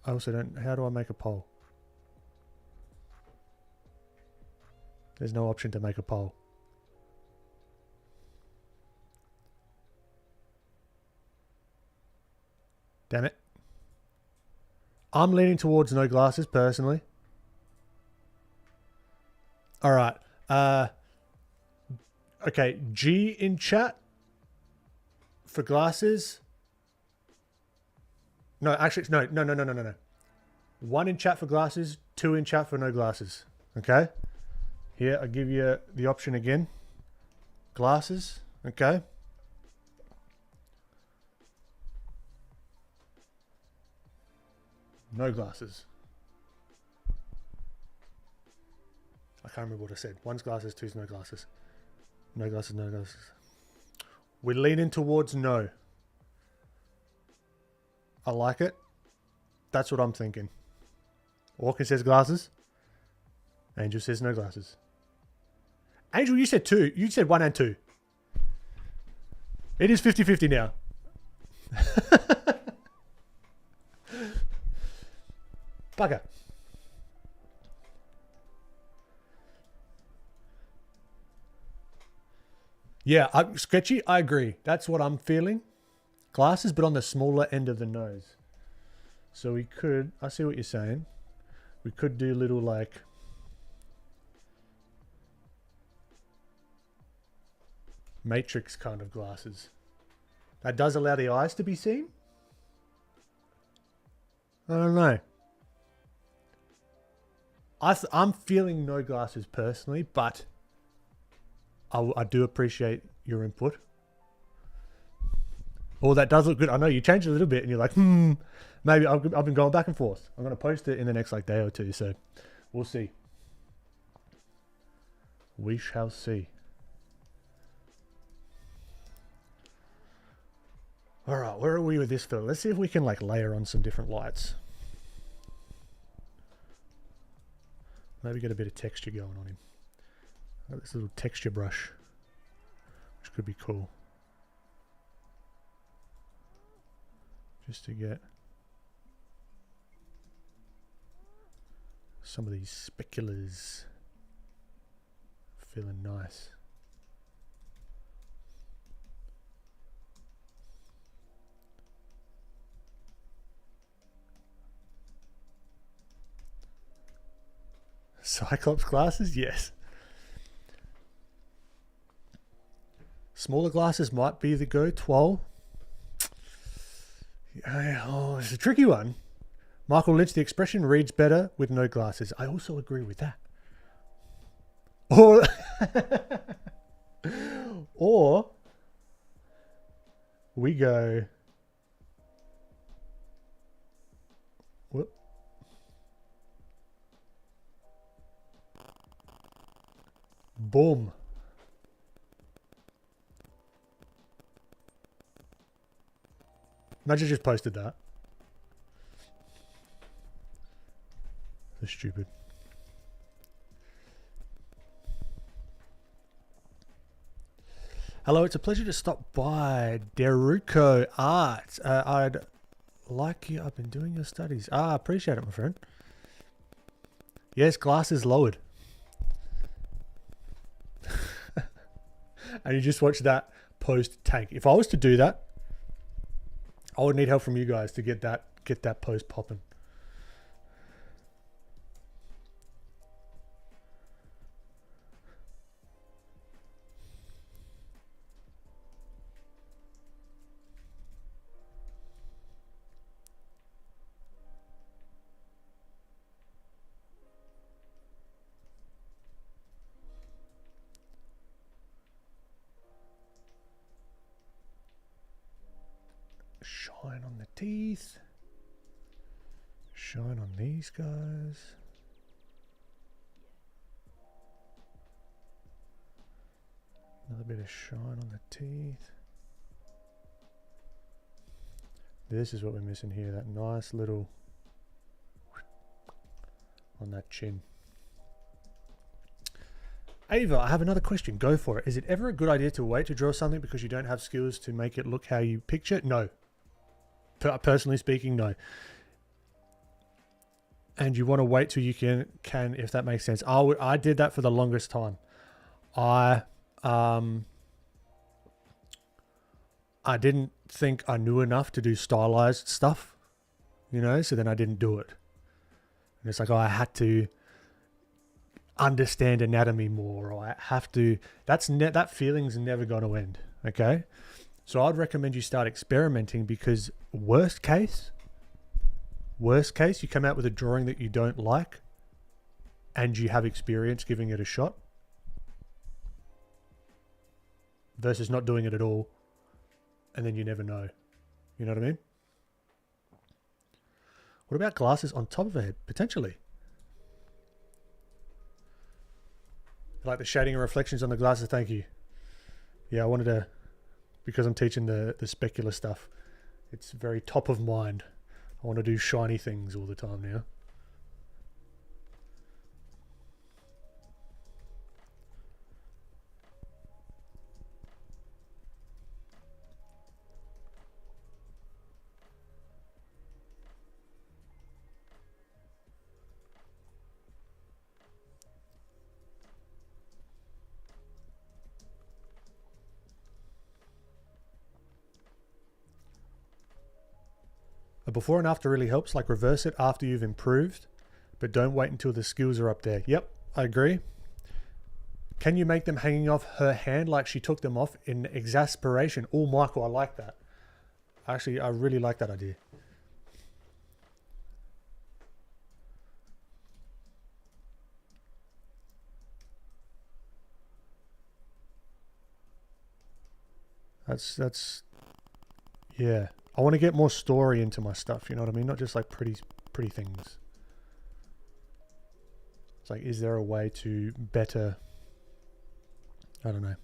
I also don't... How do I make a poll? There's no option to make a poll. Damn it. I'm leaning towards no glasses, personally. Alright. Okay, G in chat for glasses. No, actually, no. 1 in chat for glasses, 2 in chat for no glasses. Okay? Here, I'll give you the option again. Glasses, okay? No glasses. I can't remember what I said. 1's glasses, 2's no glasses. No glasses, no glasses. We're leaning towards no. I like it. That's what I'm thinking. Orkin says glasses. Angel says no glasses. Angel, you said 2. You said 1 and 2. It is 50-50 now. Bugger. Yeah, sketchy, I agree. That's what I'm feeling. Glasses, but on the smaller end of the nose. So we could, I see what you're saying. We could do little like... Matrix kind of glasses. That does allow the eyes to be seen. I don't know. I'm feeling no glasses personally, but I do appreciate your input. Oh, that does look good. I know you changed a little bit and you're like, maybe I've been going back and forth. I'm going to post it in the next like day or two, so we'll see. We shall see. All right, where are we with this film? Let's see if we can like layer on some different lights. Maybe get a bit of texture going on him. Got this little texture brush, which could be cool. Just to get some of these speculars feeling nice. Cyclops glasses? Yes. Smaller glasses might be the go. 12. Oh, it's a tricky one. Michael Lynch, the expression reads better with no glasses. I also agree with that. Or we go... Whoop. Boom. Imagine just posted that. So stupid. Hello, it's a pleasure to stop by Deruko Art. I'd like you. I've been doing your studies. Appreciate it, my friend. Yes, glasses lowered. And you just watch that post tank. If I was to do that, I would need help from you guys to get that post popping. Shine on the teeth. Shine on these guys. Another bit of shine on the teeth. This is what we're missing here, that nice little on that chin. Ava, I have another question. Go for it. Is it ever a good idea to wait to draw something because you don't have skills to make it look how you picture it? No. Personally speaking, no. And you want to wait till you can if that makes sense. I did that for the longest time. I didn't think I knew enough to do stylized stuff, you know, so then I didn't do it. And it's like, oh, I had to understand anatomy more, or I have to, that feeling's never going to end, okay? So I'd recommend you start experimenting, because worst case, you come out with a drawing that you don't like and you have experience giving it a shot versus not doing it at all, and then you never know. You know what I mean? What about glasses on top of a head? Potentially. Like the shading and reflections on the glasses, thank you. Yeah, I wanted to, because I'm teaching the specular stuff, it's very top of mind. I want to do shiny things all the time now. A before and after really helps, like reverse it after you've improved, but don't wait until the skills are up there. Yep, I agree. Can you make them hanging off her hand like she took them off in exasperation? Oh, Michael, I like that. Actually, I really like that idea. That's yeah. I want to get more story into my stuff, you know what I mean? Not just like pretty things. It's like, is there a way to better, I don't know.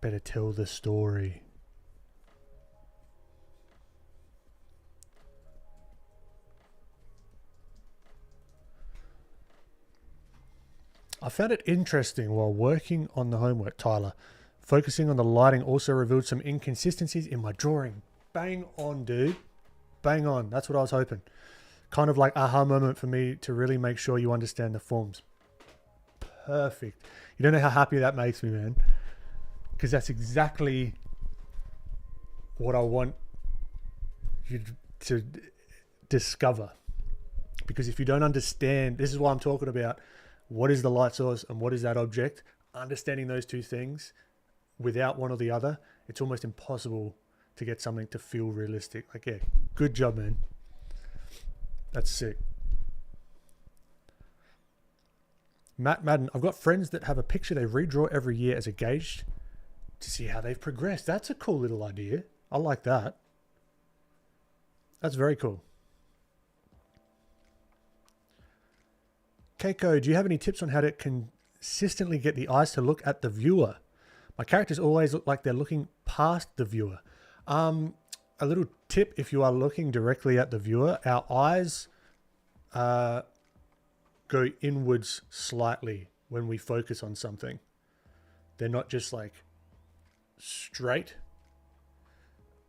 Better tell the story. I found it interesting while working on the homework, Tyler. Focusing on the lighting also revealed some inconsistencies in my drawing. Bang on, dude. Bang on. That's what I was hoping. Kind of like aha moment for me to really make sure you understand the forms. Perfect. You don't know how happy that makes me, man. Because that's exactly what I want you to discover. Because if you don't understand, this is what I'm talking about. What is the light source and what is that object? Understanding those two things without one or the other, it's almost impossible to get something to feel realistic. Like, yeah, good job, man. That's sick. Matt Madden, I've got friends that have a picture they redraw every year as a gauge to see how they've progressed. That's a cool little idea. I like that. That's very cool. Keiko, do you have any tips on how to consistently get the eyes to look at the viewer? My characters always look like they're looking past the viewer. A little tip, if you are looking directly at the viewer, our eyes go inwards slightly when we focus on something. They're not just like straight.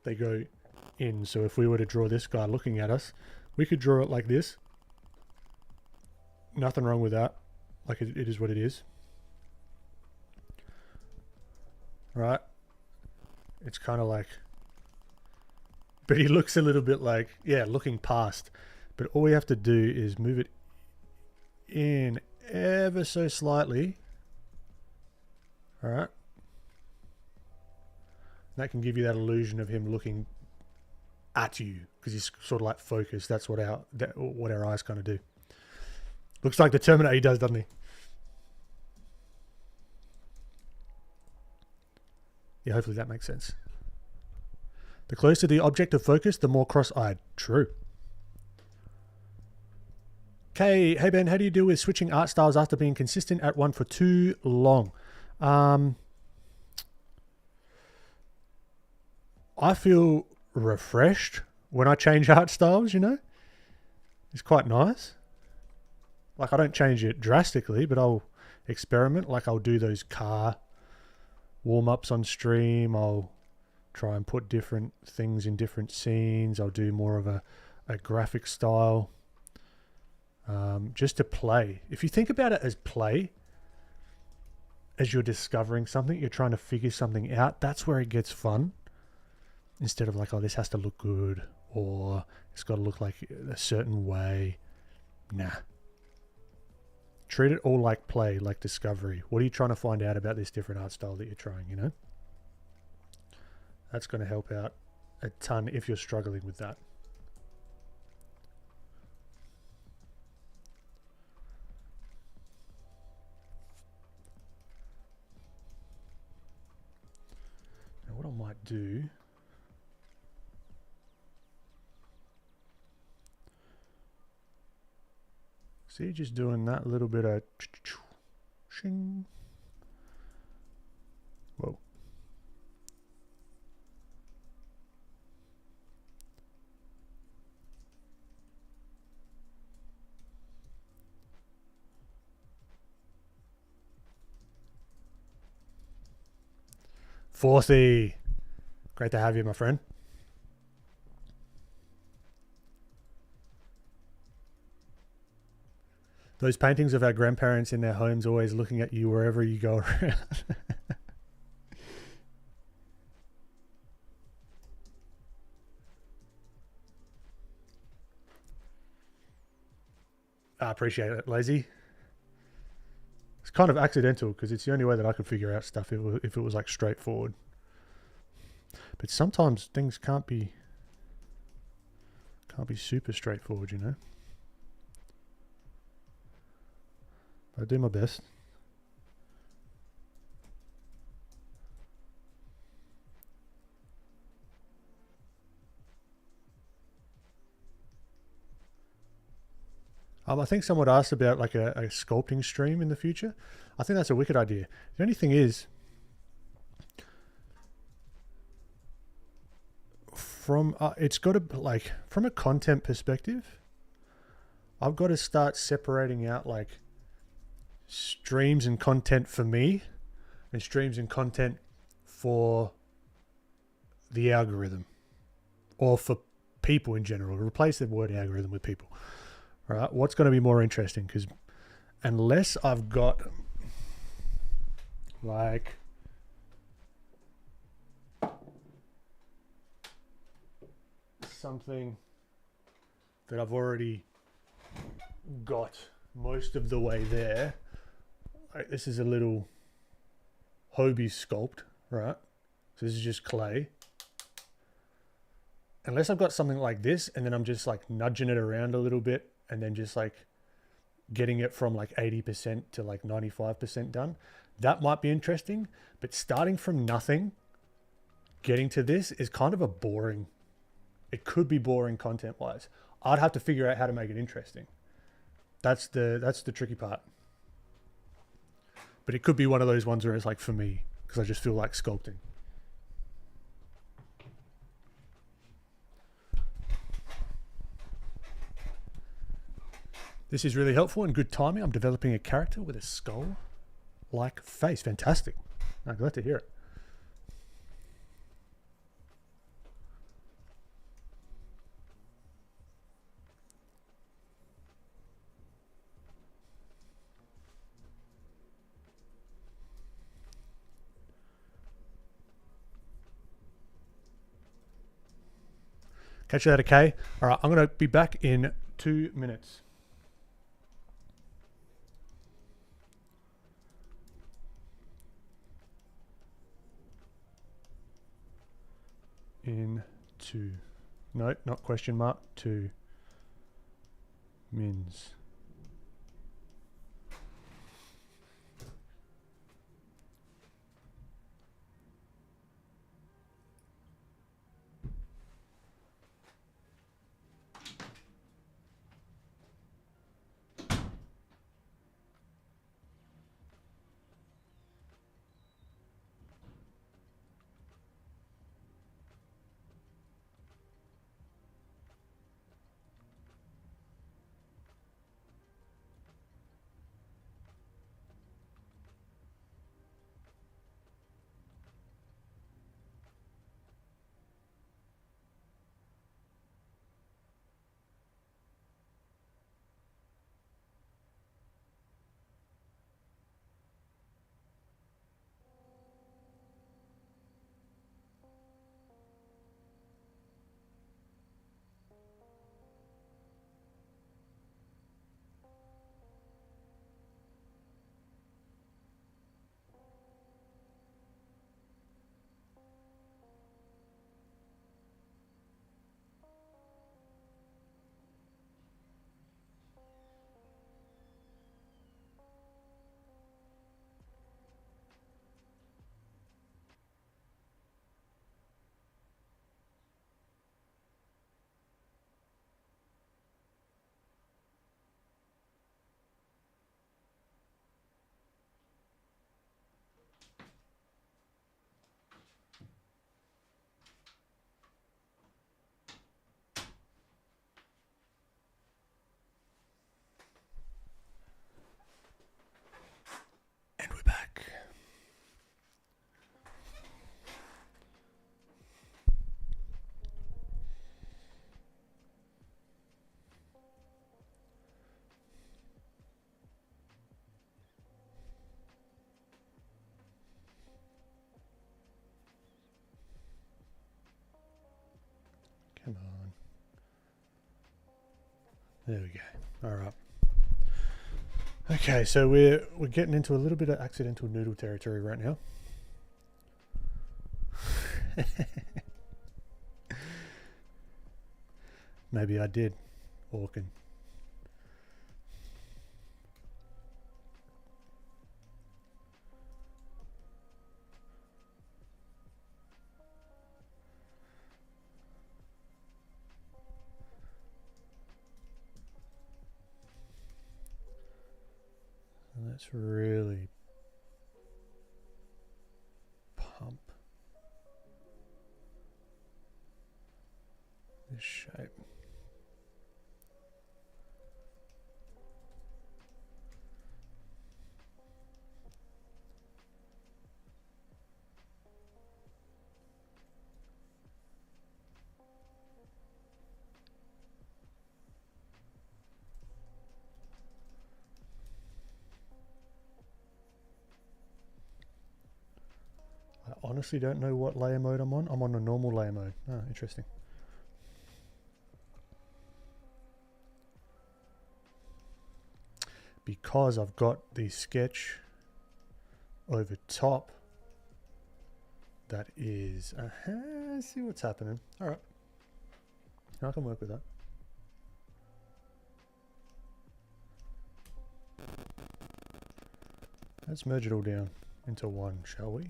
They go in. So if we were to draw this guy looking at us, we could draw it like this. Nothing wrong with that. Like it is what it is. Right? It's kind of like, but he looks a little bit like, yeah, looking past. But all we have to do is move it in ever so slightly. All right? That can give you that illusion of him looking at you because he's sort of like focused. That's what our eyes kind of do. Looks like the Terminator does, doesn't he? Yeah, hopefully that makes sense. The closer the object of focus, the more cross-eyed. True. Okay, hey Ben, how do you deal with switching art styles after being consistent at one for too long? I feel refreshed when I change art styles, you know? It's quite nice. Like, I don't change it drastically, but I'll experiment. Like, I'll do those car warm-ups on stream. I'll try and put different things in different scenes. I'll do more of a graphic style. Just to play. If you think about it as play, as you're discovering something, you're trying to figure something out, that's where it gets fun. Instead of like, oh, this has to look good, or it's got to look like a certain way. Nah. Treat it all like play, like discovery. What are you trying to find out about this different art style that you're trying, you know? That's going to help out a ton if you're struggling with that. Now what I might do... See, just doing that little bit of shing. Whoa. Fourthy. Great to have you, my friend. Those paintings of our grandparents in their homes always looking at you wherever you go around. I appreciate it, Lazy. It's kind of accidental because it's the only way that I could figure out stuff if it was like straightforward. But sometimes things can't be super straightforward, you know. I do my best. I think someone asked about like a sculpting stream in the future. I think that's a wicked idea. The only thing is, it's got to like from a content perspective, I've got to start separating out like streams and content for me and streams and content for the algorithm or for people in general. Replace the word algorithm with people. All right, what's going to be more interesting? Because unless I've got like something that I've already got most of the way there. Like, this is a little Hobie sculpt, right? So this is just clay. Unless I've got something like this and then I'm just like nudging it around a little bit and then just like getting it from like 80% to like 95% done, that might be interesting. But starting from nothing, getting to this is kind of a boring, it could be boring content wise. I'd have to figure out how to make it interesting. That's the tricky part. But it could be one of those ones where it's like for me, because I just feel like sculpting. This is really helpful and good timing. I'm developing a character with a skull-like face. Fantastic. I'm glad to hear it. Catch you later, Kay. All right, I'm going to be back in 2 minutes. In 2. No, not question mark. 2 mins. There we go. All right. Okay, so we're getting into a little bit of accidental noodle territory right now. Maybe I did, Orkin. And let's really pump this shape. I honestly don't know what layer mode I'm on. I'm on a normal layer mode. Oh, interesting. Because I've got the sketch over top, that is, see what's happening. All right, I can work with that. Let's merge it all down into one, shall we?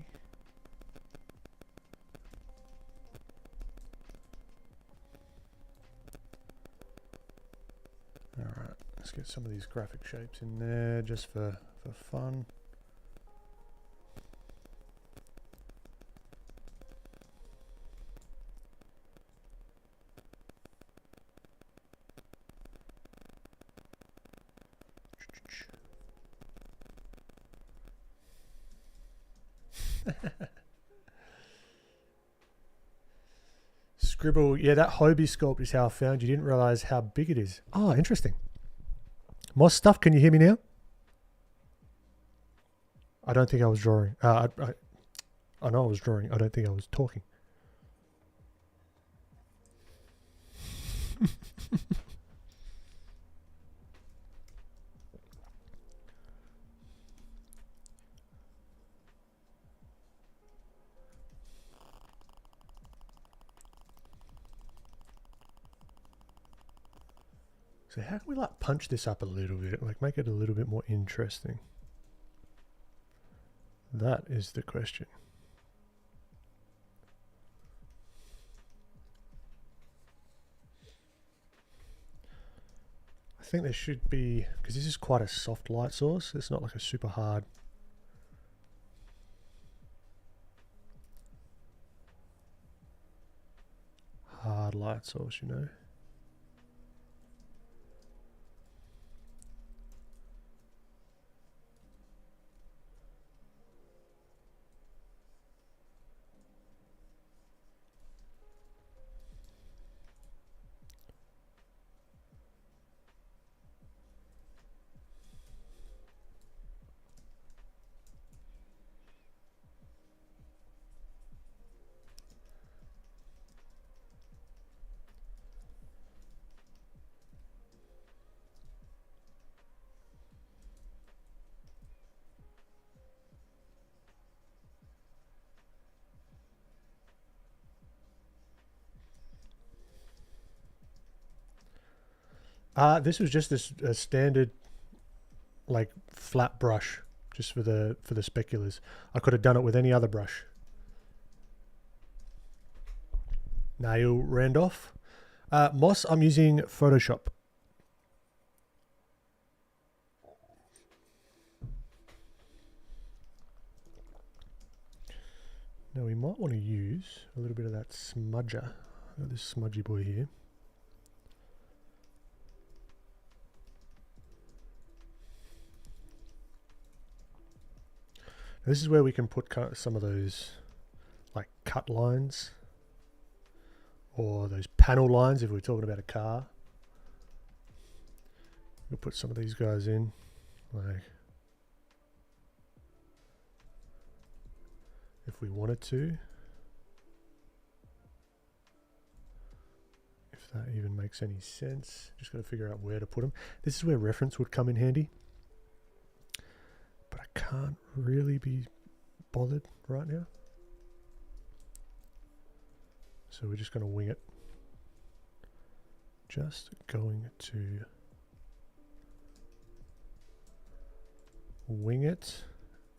All right, let's get some of these graphic shapes in there just for fun. Scribble, yeah, that Hobie sculpt is how I found you. Didn't realize how big it is. Oh, interesting. More stuff. Can you hear me now? I don't think I was drawing. I know I was drawing. I don't think I was talking. So how can we like punch this up a little bit, like make it a little bit more interesting? That is the question. I think there should be, because this is quite a soft light source, it's not like a super hard. Hard light source, you know. This was just a standard, like flat brush, just for the speculars. I could have done it with any other brush. Nail Randolph. Moss, I'm using Photoshop. Now we might want to use a little bit of that smudger. I've got this smudgy boy here. This is where we can put some of those like cut lines or those panel lines if we're talking about a car. We'll put some of these guys in, like if we wanted to. If that even makes makes any sense. Just got to figure out where to put them. This is where reference would come in handy. But I can't really be bothered right now. So we're just going to wing it. Just going to wing it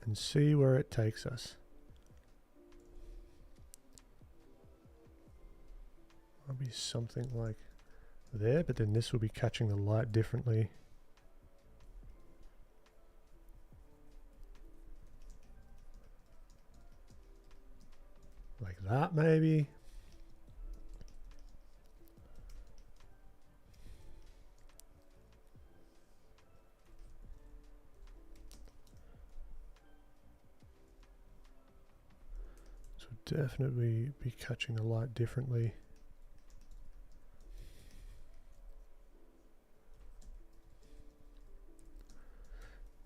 and see where it takes us. Might be something like there, but then this will be catching the light differently. Like that, maybe. So definitely be catching the light differently.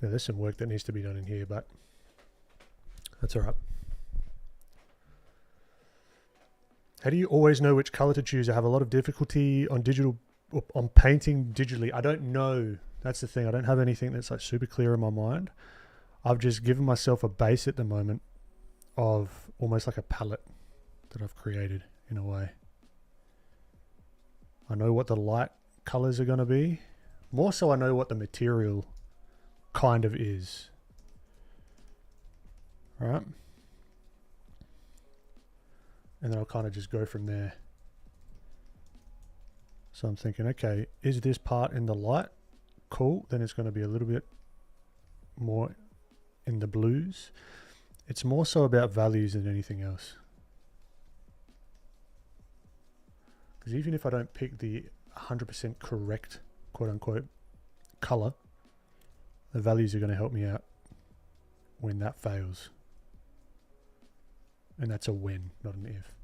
Now there's some work that needs to be done in here, but that's all right. How do you always know which color to choose? I have a lot of difficulty on painting digitally. I don't know. That's the thing. I don't have anything that's like super clear in my mind. I've just given myself a base at the moment of almost like a palette that I've created in a way. I know what the light colors are going to be. More so I know what the material kind of is. All right. And then I'll kind of just go from there. So I'm thinking, okay, is this part in the light? Cool. Then it's going to be a little bit more in the blues. It's more so about values than anything else. Because even if I don't pick the 100% correct, quote unquote, color, the values are going to help me out when that fails. And that's a when, not an if.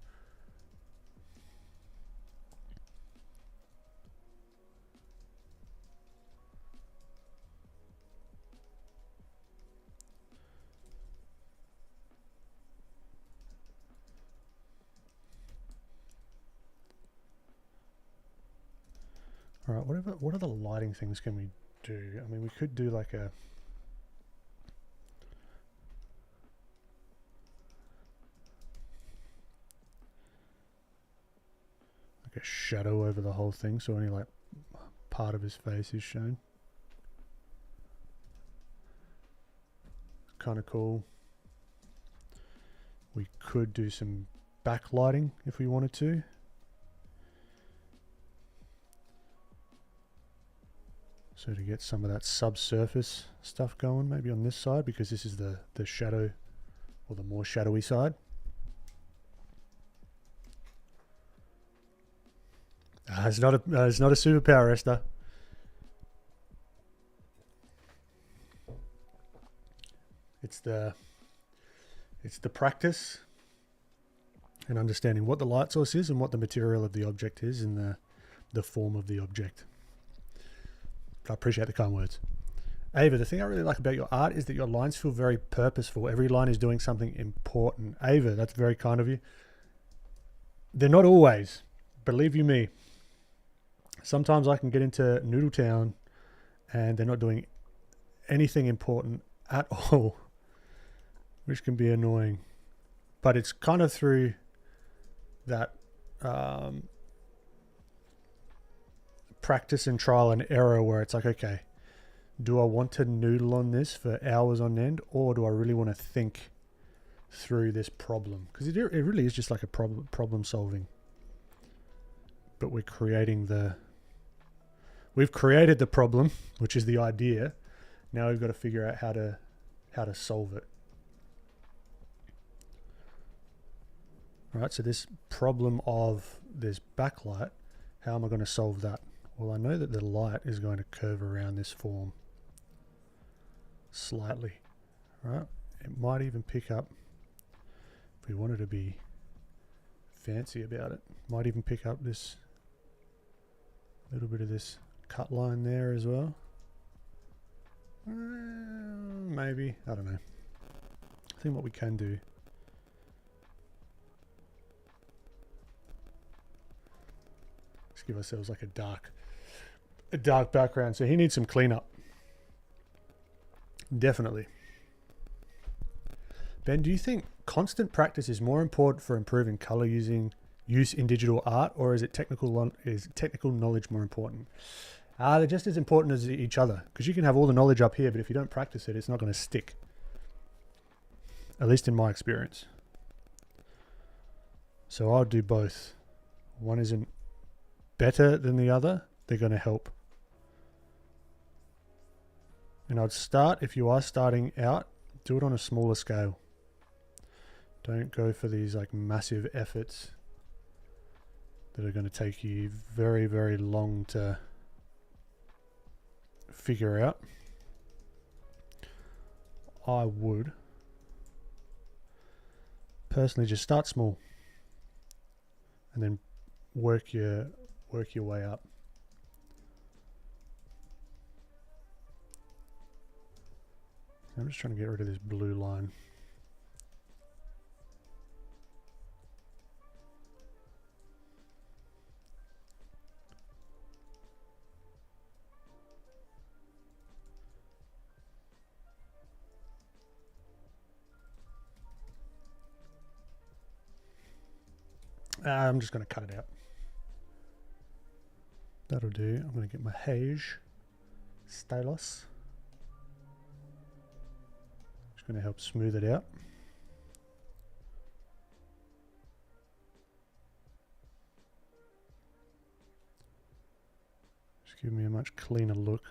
All right, what other lighting things can we do? I mean, we could do like a shadow over the whole thing, so only like part of his face is shown. Kind of cool. We could do some backlighting if we wanted to. So to get some of that subsurface stuff going, maybe on this side, because this is the shadow or the more shadowy side. It's not a superpower, Esther. It's the practice and understanding what the light source is and what the material of the object is and the form of the object. But I appreciate the kind words. Ava, the thing I really like about your art is that your lines feel very purposeful. Every line is doing something important. Ava, that's very kind of you. They're not always, believe you me. Sometimes I can get into Noodletown and they're not doing anything important at all, which can be annoying. But it's kind of through that practice and trial and error where it's like, okay, do I want to noodle on this for hours on end, or do I really want to think through this problem? Because it really is just like a problem solving. But we've created the problem, which is the idea. Now we've got to figure out how to solve it. All right, so this problem of this backlight, how am I going to solve that? Well, I know that the light is going to curve around this form slightly, right? It might even pick up, if we wanted to be fancy about it, might even pick up this little bit of this cut line there as well. Maybe, I don't know. I think what we can do is give ourselves like a dark background. So he needs some cleanup. Definitely. Ben, do you think constant practice is more important for improving color use in digital art, or is technical knowledge more important? They're just as important as each other, because you can have all the knowledge up here, but if you don't practice it, it's not going to stick. At least in my experience. So I'll do both. One isn't better than the other. They're going to help. And I'd start, if you are starting out, do it on a smaller scale. Don't go for these like massive efforts that are going to take you very, very long to figure out. I would personally just start small and then work your way up. I'm just trying to get rid of this blue line. I'm just going to cut it out. That'll do. I'm going to get my Hage stylus. Just going to help smooth it out. Just give me a much cleaner look.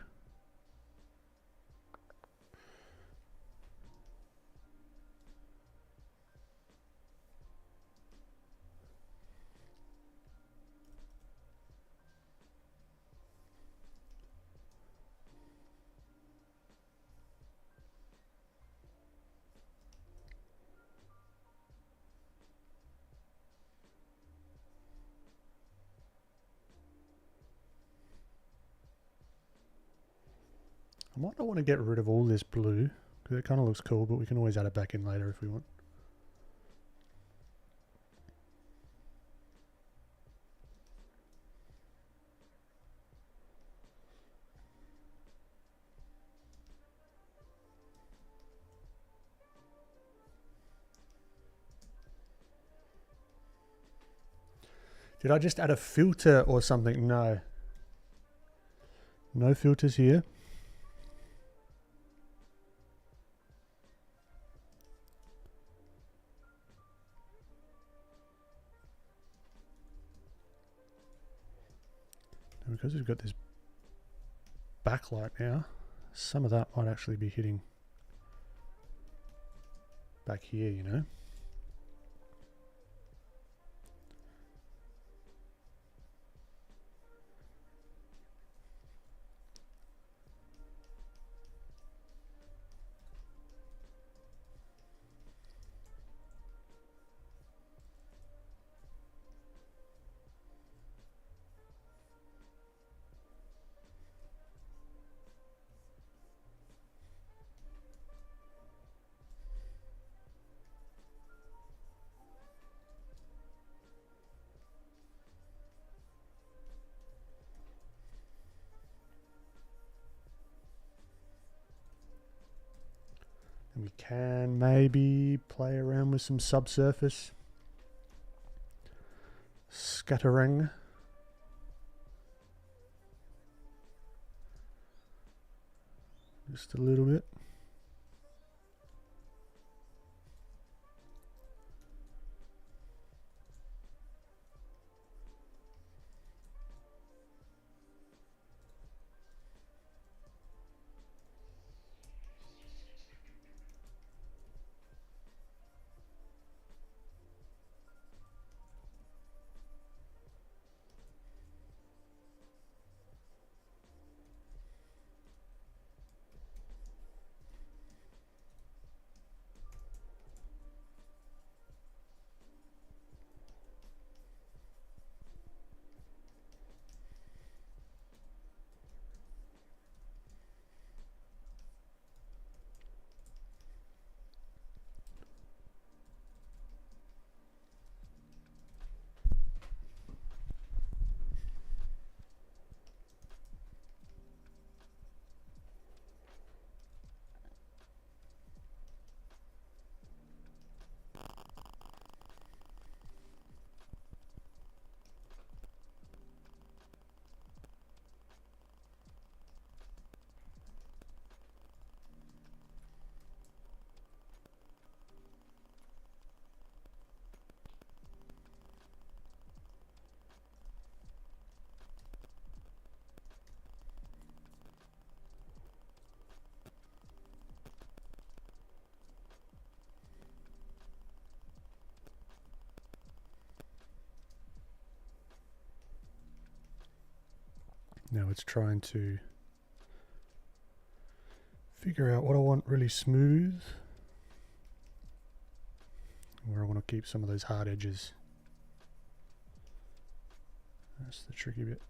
I might not want to get rid of all this blue because it kind of looks cool, but we can always add it back in later if we want. Did I just add a filter or something? No. No filters here. And because we've got this backlight now, some of that might actually be hitting back here, you know. And we can maybe play around with some subsurface scattering. Just a little bit. Now it's trying to figure out what I want really smooth, where I want to keep some of those hard edges. That's the tricky bit.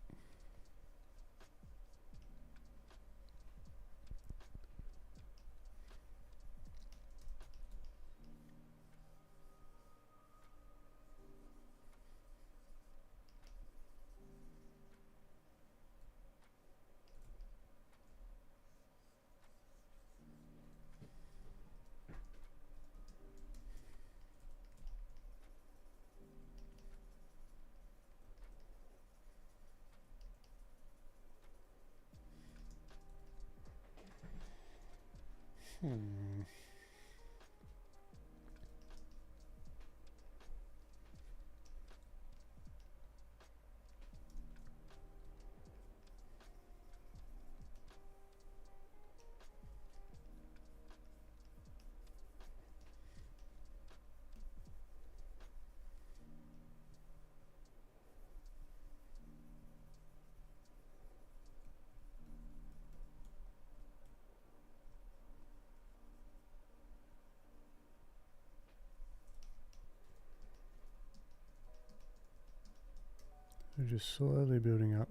They're just slowly building up.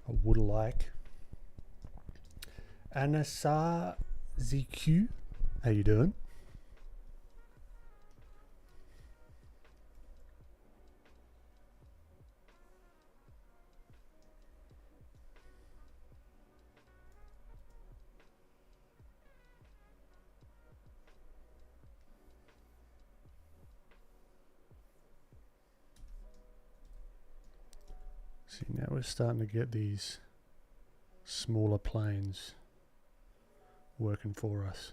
I would like. Anasa ZQ, how you doing? See, now we're starting to get these smaller planes working for us.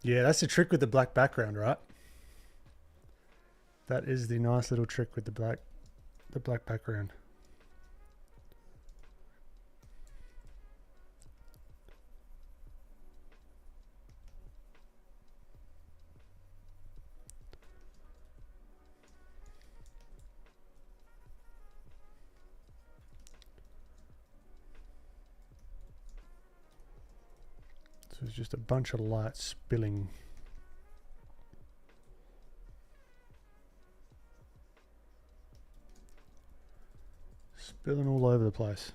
Yeah, that's the trick with the black background, right? That is the nice little trick with the black background. So it's just a bunch of light spilling. Spilling all over the place.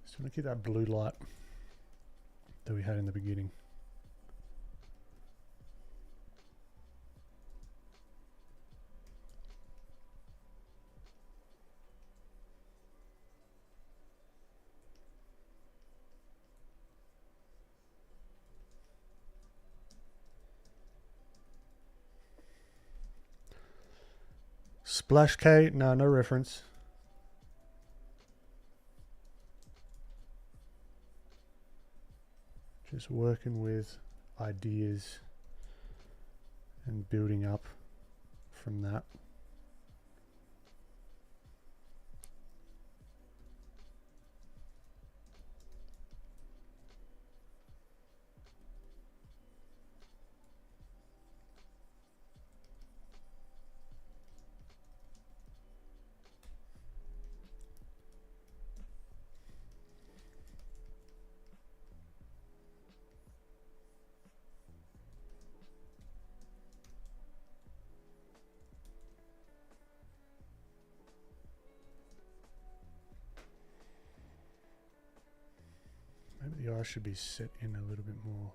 Just want to keep that blue light that we had in the beginning. Splash K, no reference. Just working with ideas and building up from that. Maybe the eye should be set in a little bit more.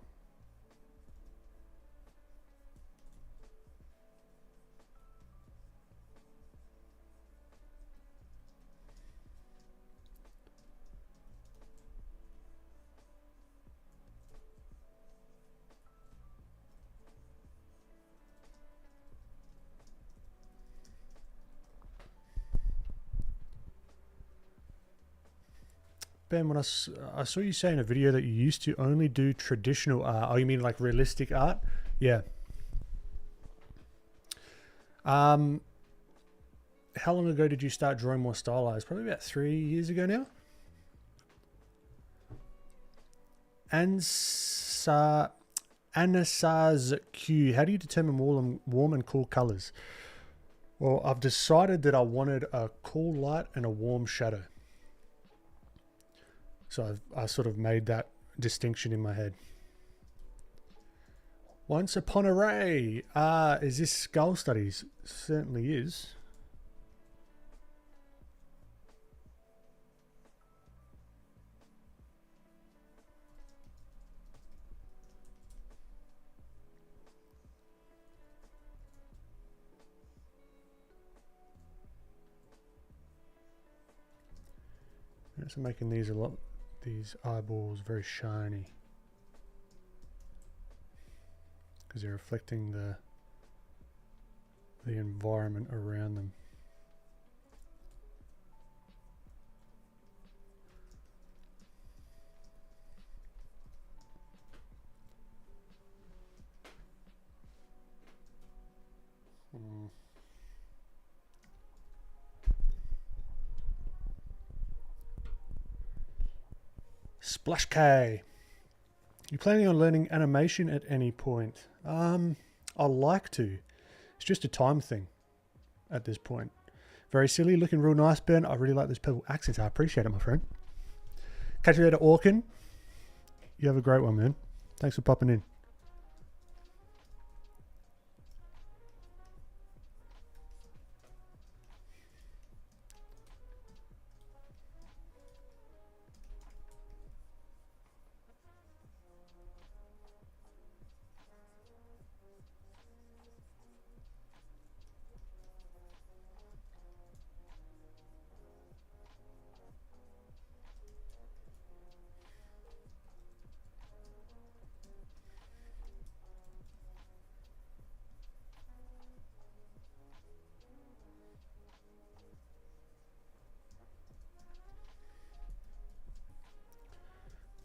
Ben, when I saw you say in a video that you used to only do traditional art. Oh, you mean like realistic art? Yeah. How long ago did you start drawing more stylized? Probably about 3 years ago now. Anasaz Q. How do you determine warm and cool colors? Well, I've decided that I wanted a cool light and a warm shadow. So I sort of made that distinction in my head. Once upon a ray. Is this Skull Studies? Certainly is. So making these these eyeballs very shiny because they're reflecting the environment around them. Splash K. You planning on learning animation at any point? I like to. It's just a time thing at this point. Very silly, looking real nice, Ben. I really like those purple accents. I appreciate it, my friend. Catch you later, Orkin. You have a great one, man. Thanks for popping in.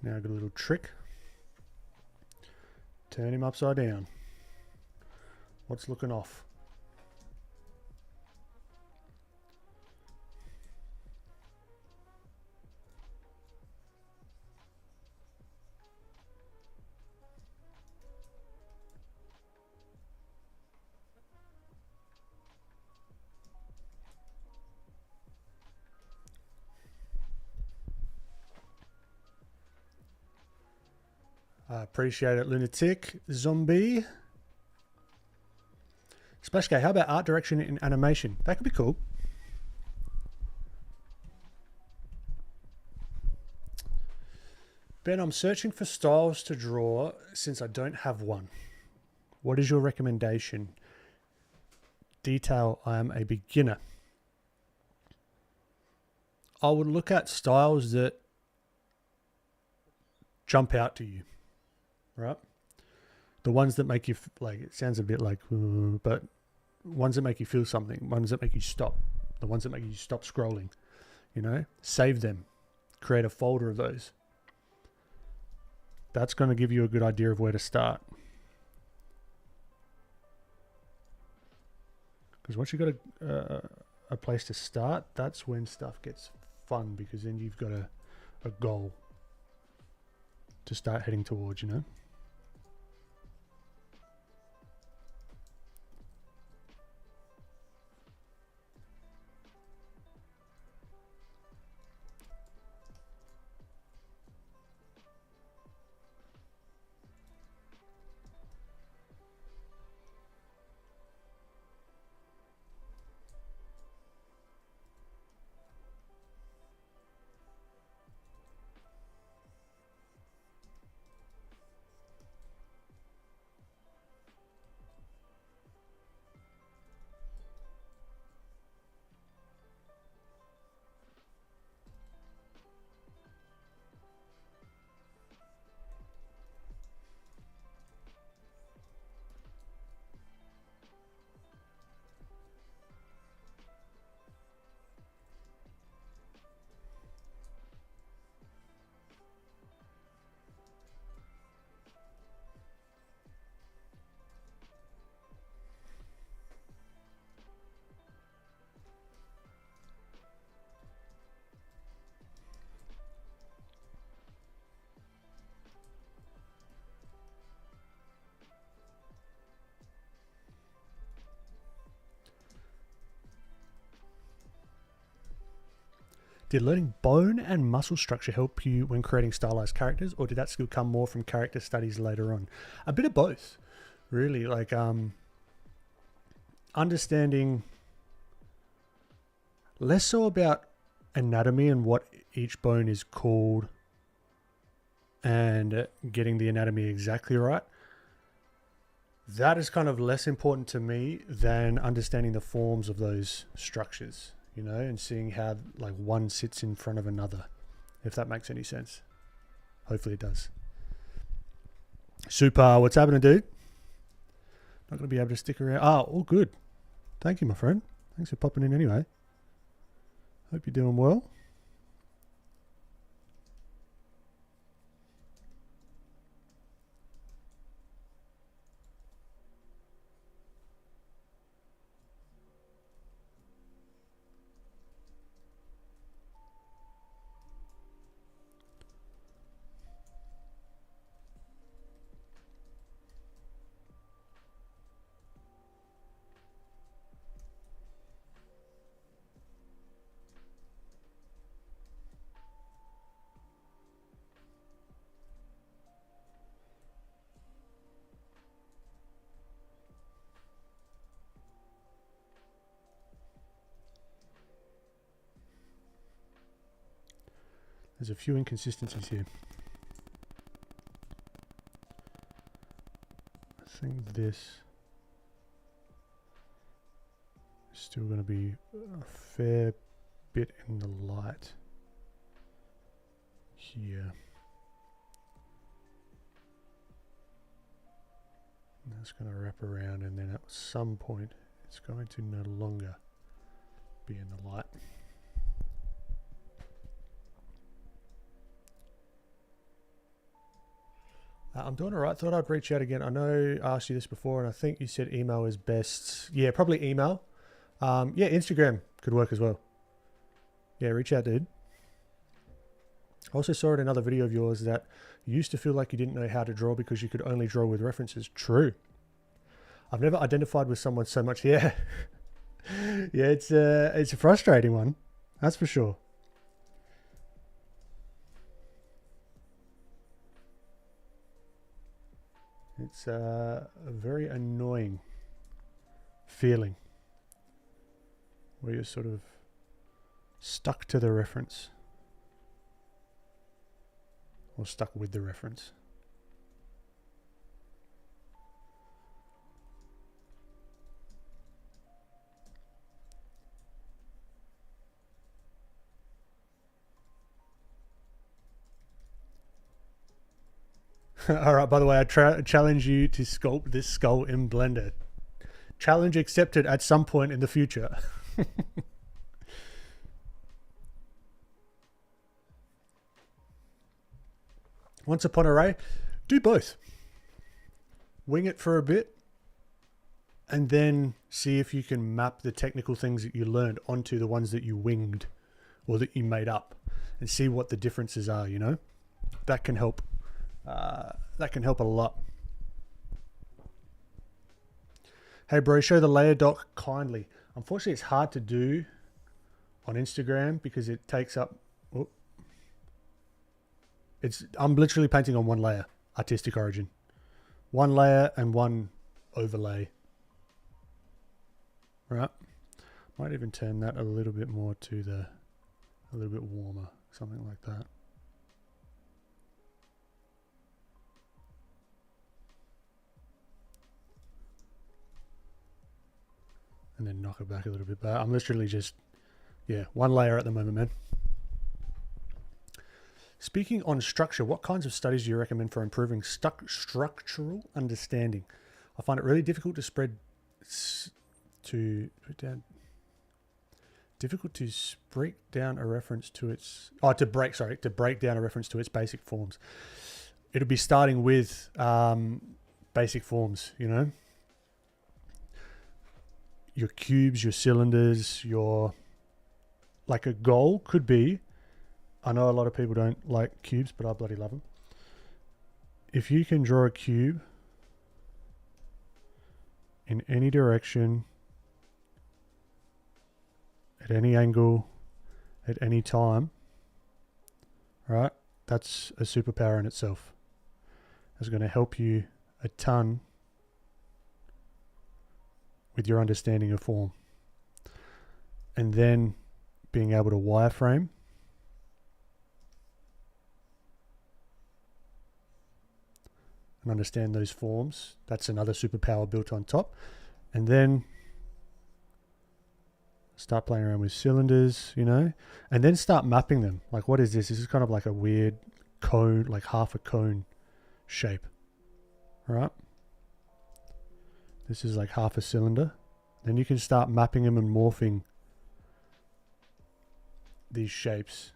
Now I've got a little trick. Turn him upside down. What's looking off? I appreciate it, Lunatic. Zombie. Splash K, how about art direction in animation? That could be cool. Ben, I'm searching for styles to draw since I don't have one. What is your recommendation? Detail, I am a beginner. I would look at styles that jump out to you, right? The ones that make you, like, it sounds a bit like, but ones that make you feel something, ones that make you stop, the ones that make you stop scrolling, you know, save them, create a folder of those. That's going to give you a good idea of where to start. Because once you've got a place to start, that's when stuff gets fun, because then you've got a goal to start heading towards, you know? Did learning bone and muscle structure help you when creating stylized characters, or did that skill come more from character studies later on? A bit of both, really. Like understanding less so about anatomy and what each bone is called and getting the anatomy exactly right. That is kind of less important to me than understanding the forms of those structures, you know, and seeing how like one sits in front of another, if that makes any sense. Hopefully it does. Super. What's happening, dude? Not going to be able to stick around. Oh, all good. Thank you, my friend. Thanks for popping in anyway. Hope you're doing well. There's a few inconsistencies here. I think this is still going to be a fair bit in the light here. And that's going to wrap around, and then at some point it's going to no longer be in the light. I'm doing all right. Thought I'd reach out again. I know I asked you this before, and I think you said email is best. Yeah, probably email. Yeah, Instagram could work as well. Yeah, reach out, dude. I also saw in another video of yours that you used to feel like you didn't know how to draw because you could only draw with references. True. I've never identified with someone so much. Yeah. Yeah, it's a frustrating one. That's for sure. It's a very annoying feeling where you're sort of stuck to the reference or stuck with the reference. All right, by the way, I challenge you to sculpt this skull in Blender. Challenge accepted at some point in the future. Once upon array, do both. Wing it for a bit and then see if you can map the technical things that you learned onto the ones that you winged or that you made up and see what the differences are, you know? That can help. That can help a lot. Hey bro, show the layer doc kindly. Unfortunately, it's hard to do on Instagram because it takes up... Oh, I'm literally painting on one layer, artistic origin. One layer and one overlay. Right? Might even turn that a little bit more to the... a little bit warmer, something like that. And then knock it back a little bit. But I'm literally just, yeah, one layer at the moment, man. Speaking on structure, what kinds of studies do you recommend for improving structural understanding? I find it really difficult to break down a reference to its basic forms. It'll be starting with basic forms, you know, your cubes, your cylinders, your, like a goal could be, I know a lot of people don't like cubes, but I bloody love them. If you can draw a cube in any direction, at any angle, at any time, right? That's a superpower in itself. It's going to help you a ton with your understanding of form. And then being able to wireframe. And understand those forms. That's another superpower built on top. And then start playing around with cylinders, you know, and then start mapping them. Like, what is this? This is kind of like a weird cone, like half a cone shape, right? This is like half a cylinder. Then you can start mapping them and morphing these shapes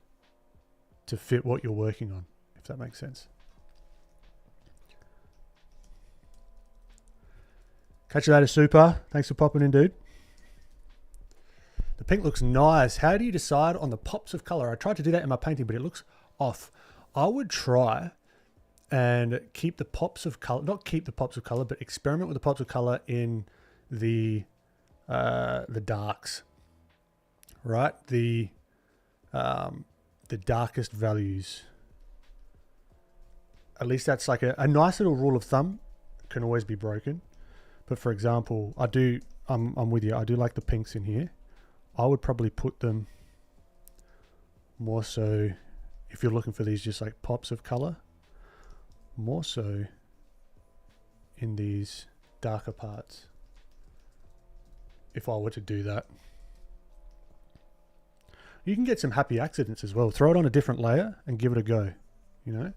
to fit what you're working on, if that makes sense. Catch you later, Super. Thanks for popping in, dude. The pink looks nice. How do you decide on the pops of color? I tried to do that in my painting, but it looks off. I would try and keep the pops of color, not keep the pops of color, but experiment with the pops of color in the darks, right? The darkest values. At least that's like a nice little rule of thumb. Can always be broken. But for example, I'm with you. I do like the pinks in here. I would probably put them more so, if you're looking for these just like pops of color, more so in these darker parts, if I were to do that. You can get some happy accidents as well. Throw it on a different layer and give it a go, you know?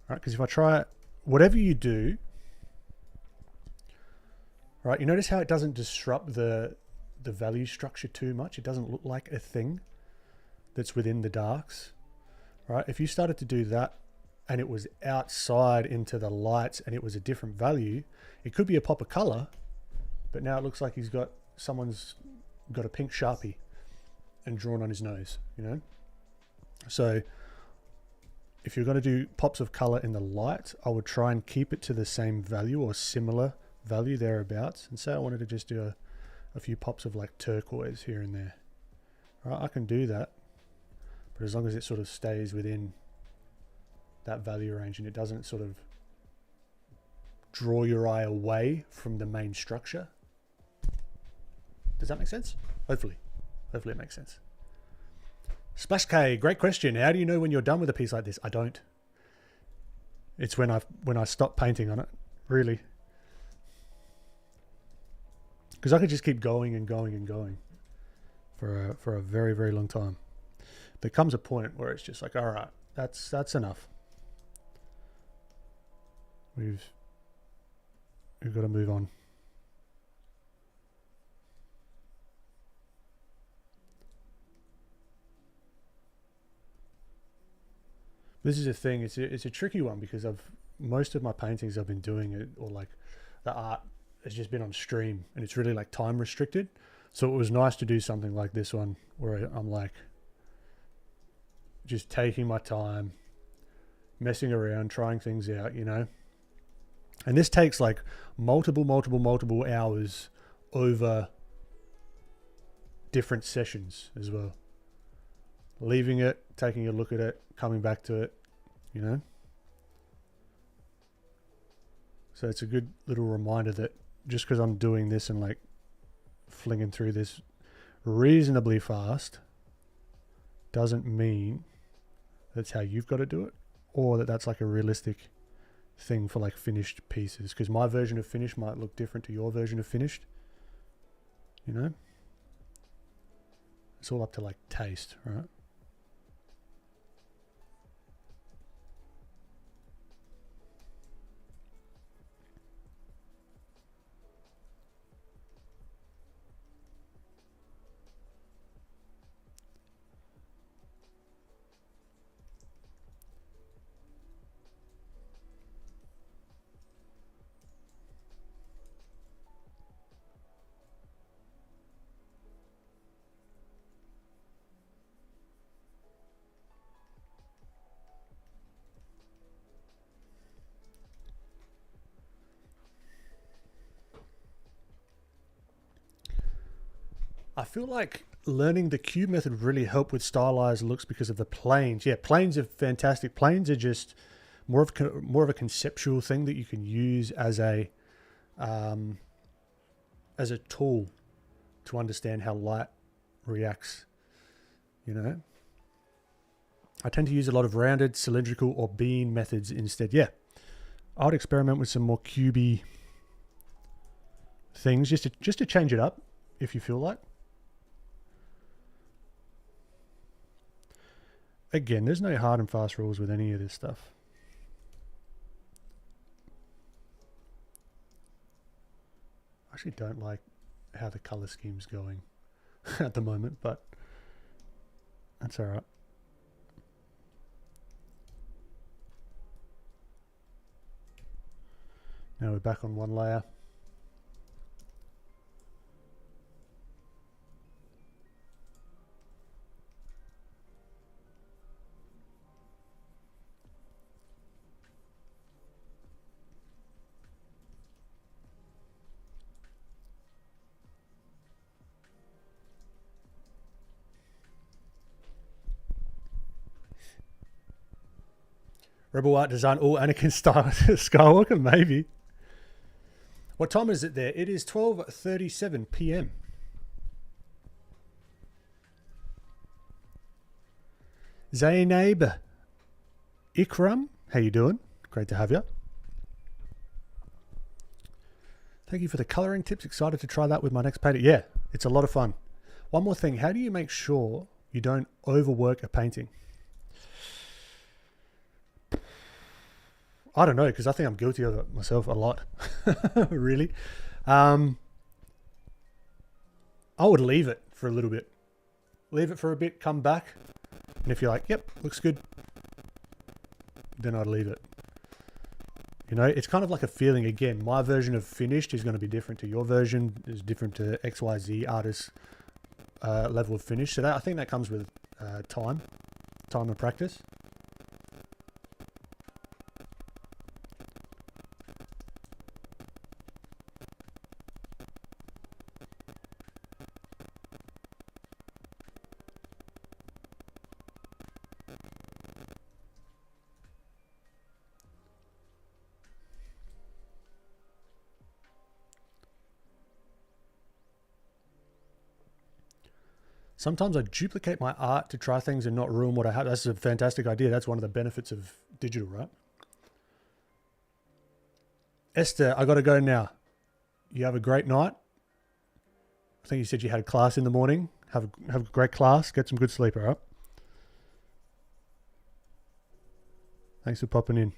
Right, because if I try, whatever you do, right, you notice how it doesn't disrupt the value structure too much. It doesn't look like a thing that's within the darks, right? If you started to do that and it was outside into the lights and it was a different value, it could be a pop of color, but now it looks like someone's got a pink Sharpie and drawn on his nose, you know? So if you're going to do pops of color in the light, I would try and keep it to the same value or similar value thereabouts. And say I wanted to just do a few pops of like turquoise here and there. Right, I can do that, but as long as it sort of stays within that value range and it doesn't sort of draw your eye away from the main structure. Does that make sense? Hopefully it makes sense. Splash K, great question. How do you know when you're done with a piece like this? I don't. It's when I stop painting on it, really. Because I could just keep going and going and going for a very, very long time. There comes a point where it's just like, all right, that's enough. We've got to move on. This is a thing. It's a tricky one because most of my paintings I've been doing it, or like the art has just been on stream, and it's really like time restricted. So it was nice to do something like this one where I'm like just taking my time, messing around, trying things out, you know. And this takes like multiple hours over different sessions as well. Leaving it, taking a look at it, coming back to it, you know. So it's a good little reminder that just because I'm doing this and like flinging through this reasonably fast doesn't mean that's how you've got to do it, or that that's like a realistic thing for like finished pieces, because my version of finished might look different to your version of finished, you know. It's all up to like taste, right? I feel like learning the cube method really helped with stylized looks because of the planes. Yeah, planes are fantastic. Planes are just more of a conceptual thing that you can use as a tool to understand how light reacts, you know. I tend to use a lot of rounded, cylindrical, or beam methods instead. Yeah, I would experiment with some more cubey things just to change it up if you feel like. Again, there's no hard and fast rules with any of this stuff. I actually don't like how the color scheme's going at the moment, but that's all right. Now we're back on one layer. Rebel art design. Oh, Anakin style Skywalker, maybe. What time is it there? It is 12:37 p.m. Zainab Ikram, how you doing? Great to have you. Thank you for the colouring tips. Excited to try that with my next painting. Yeah, it's a lot of fun. One more thing. How do you make sure you don't overwork a painting? I don't know, because I think I'm guilty of it myself a lot. Really. I would leave it for a little bit. Leave it for a bit, come back. And if you're like, yep, looks good, then I'd leave it. You know, it's kind of like a feeling. Again, my version of finished is going to be different to your version, is different to XYZ artist's level of finish. So that, I think that comes with time and practice. Sometimes I duplicate my art to try things and not ruin what I have. That's a fantastic idea. That's one of the benefits of digital, right? Esther, I got to go now. You have a great night. I think you said you had a class in the morning. Have a great class. Get some good sleep, all right? Thanks for popping in.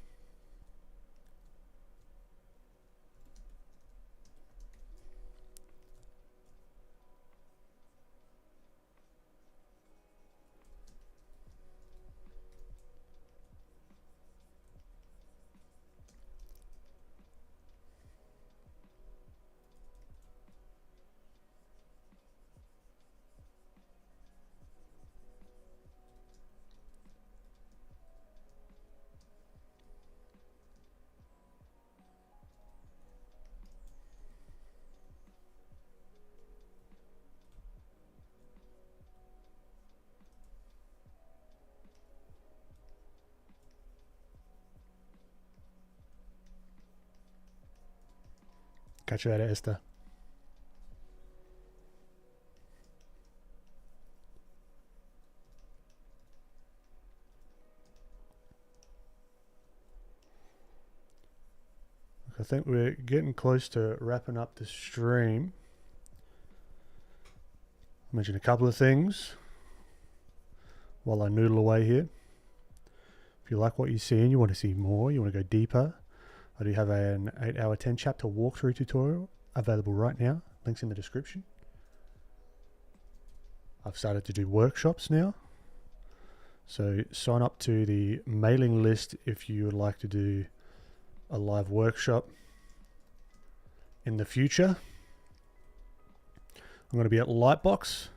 Catch you later, Esther. I think we're getting close to wrapping up the stream. I'll mention a couple of things while I noodle away here. If you like what you see and you want to see more, you want to go deeper, I do have an 8-hour 10-chapter walkthrough tutorial available right now. Links in the description. I've started to do workshops now. So sign up to the mailing list if you would like to do a live workshop in the future. I'm going to be at Lightbox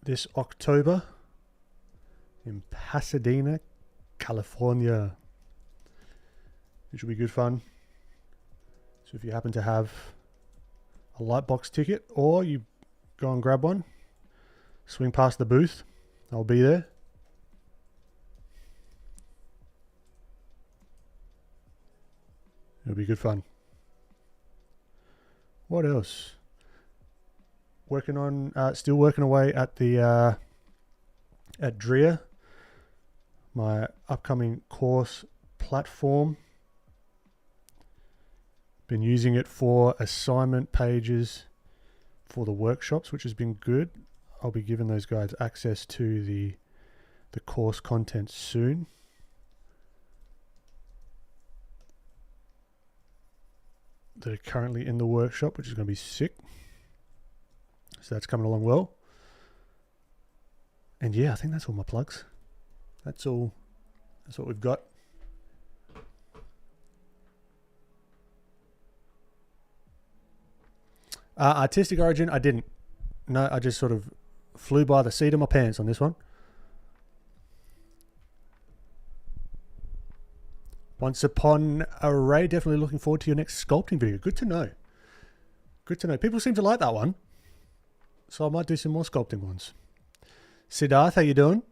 this October in Pasadena, California, which will be good fun. So if you happen to have a Lightbox ticket or you go and grab one, swing past the booth, I'll be there. It'll be good fun. What else? Working on, still working away at the at Drea, my upcoming course platform. Been using it for assignment pages for the workshops, which has been good. I'll be giving those guys access to the course content soon. That are currently in the workshop, which is going to be sick. So that's coming along well. And yeah, I think that's all my plugs. That's all. That's what we've got. Artistic origin, I didn't. No, I just sort of flew by the seat of my pants on this one. Once Upon Array, definitely looking forward to your next sculpting video. Good to know. Good to know. People seem to like that one. So I might do some more sculpting ones. Siddharth, how you doing?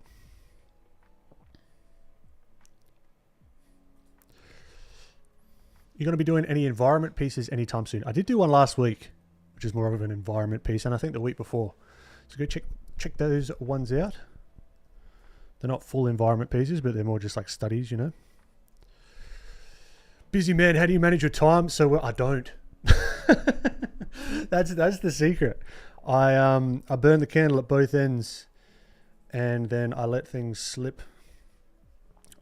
You're going to be doing any environment pieces anytime soon? I did do one last week, which is more of an environment piece, and I think the week before. So go check those ones out. They're not full environment pieces, but they're more just like studies, you know. Busy man, how do you manage your time? So well, I don't. That's the secret. I burn the candle at both ends, and then I let things slip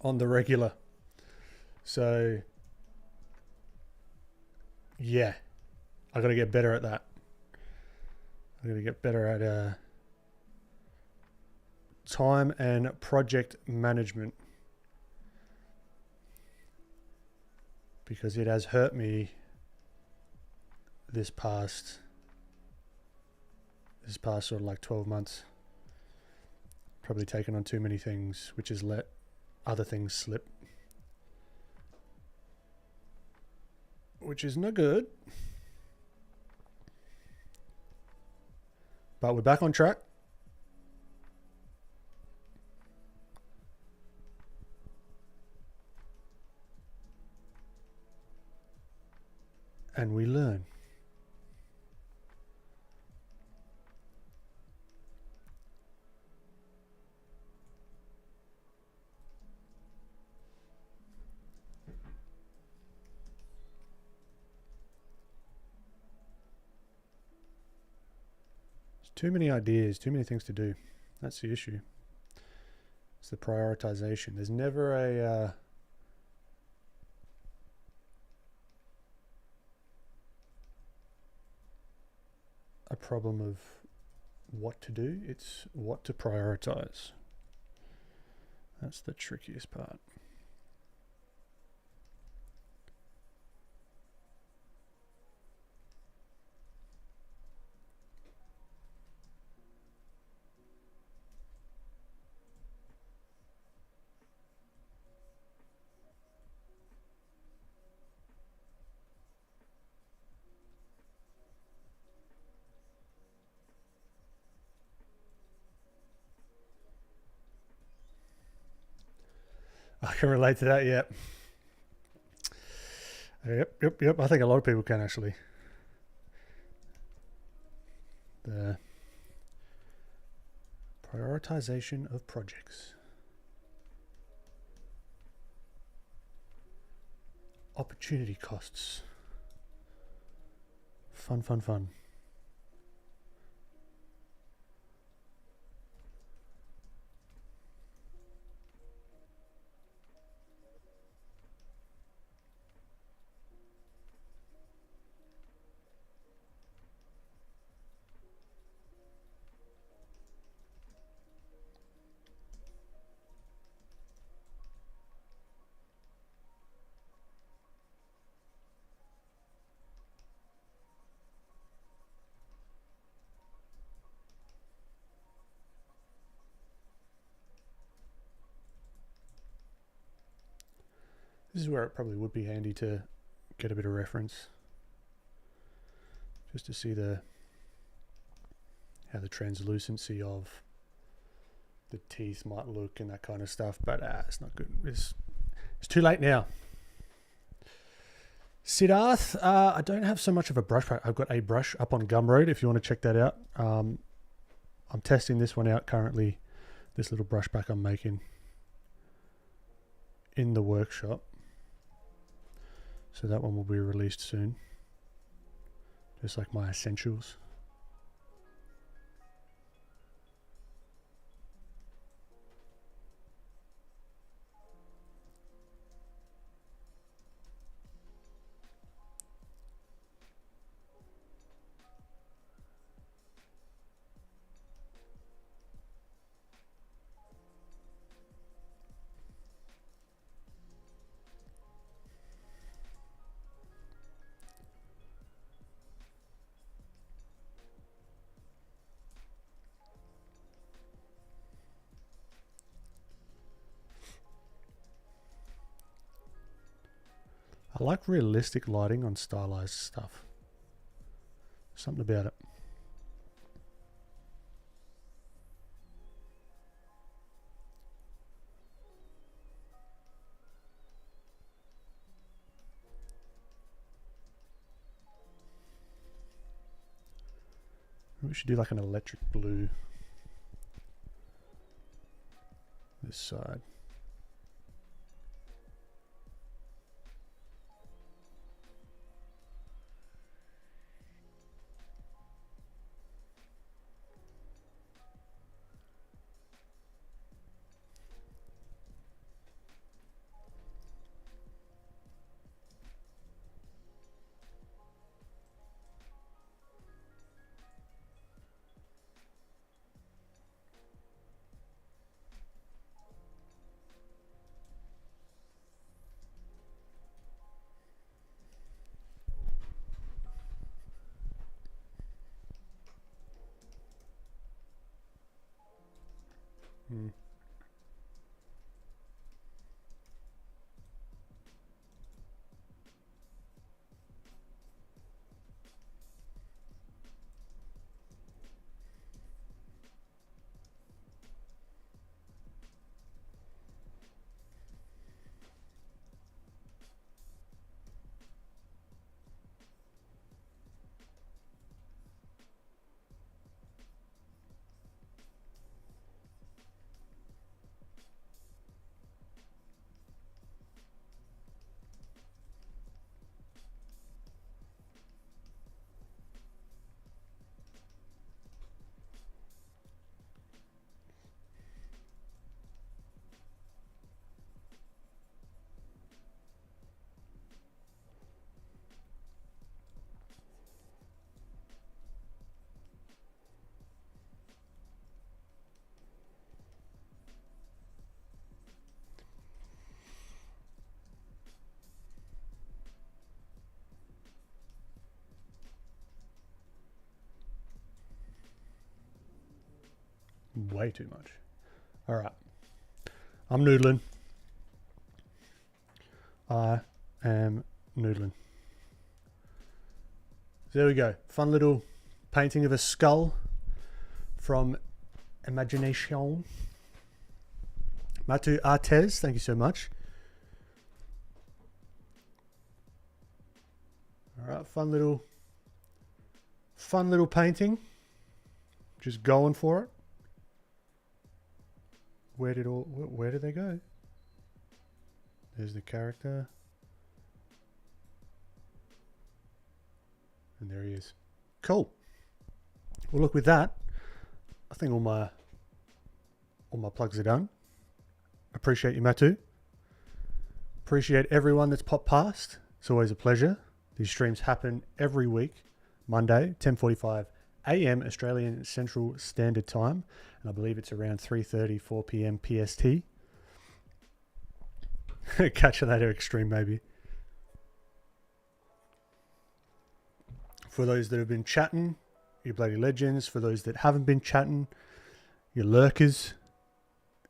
on the regular. So yeah, I got to get better at that. I got to get better at time and project management, because it has hurt me this past sort of like 12 months. Probably taken on too many things, which has let other things slip, which is no good. But we're back on track. And we learn. Too many ideas, too many things to do. That's the issue. It's the prioritization. There's never a problem of what to do. It's what to prioritize. That's the trickiest part. I can relate to that, yeah. Yep. I think a lot of people can actually. The prioritization of projects. Opportunity costs. Fun. This is where it probably would be handy to get a bit of reference, just to see how the translucency of the teeth might look and that kind of stuff. But it's not good. It's too late now. Siddharth, I don't have so much of a brush pack. I've got a brush up on Gumroad if you want to check that out. I'm testing this one out currently. This little brush pack I'm making in the workshop. So that one will be released soon. Just like my essentials. I like realistic lighting on stylized stuff. Something about it. We should do like an electric blue this side. Way too much. All right. I'm noodling. I am noodling. There we go. Fun little painting of a skull from Imagination. Matu Artes, thank you so much. All right, fun little painting. Just going for it. Where did they go? There's the character. And there he is. Cool. Well, look, with that, I think all my plugs are done. Appreciate you, Matu. Appreciate everyone that's popped past. It's always a pleasure. These streams happen every week, Monday, 10:45 a.m. Australian Central Standard Time, and I believe it's around 3:30, 4 p.m. PST. Catch you later, Extreme, maybe. For those that have been chatting, you bloody legends. For those that haven't been chatting, you lurkers,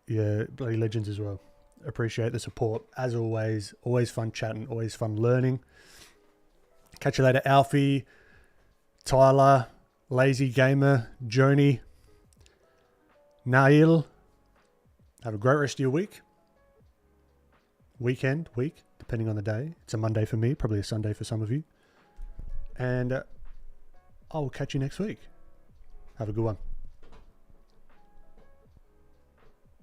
you bloody legends as well. Appreciate the support as always. Always fun chatting, always fun learning. Catch you later, Alfie, Tyler, Lazy Gamer, Joni, Nail. Have a great rest of your week. Week, depending on the day. It's a Monday for me, probably a Sunday for some of you. And I will catch you next week. Have a good one.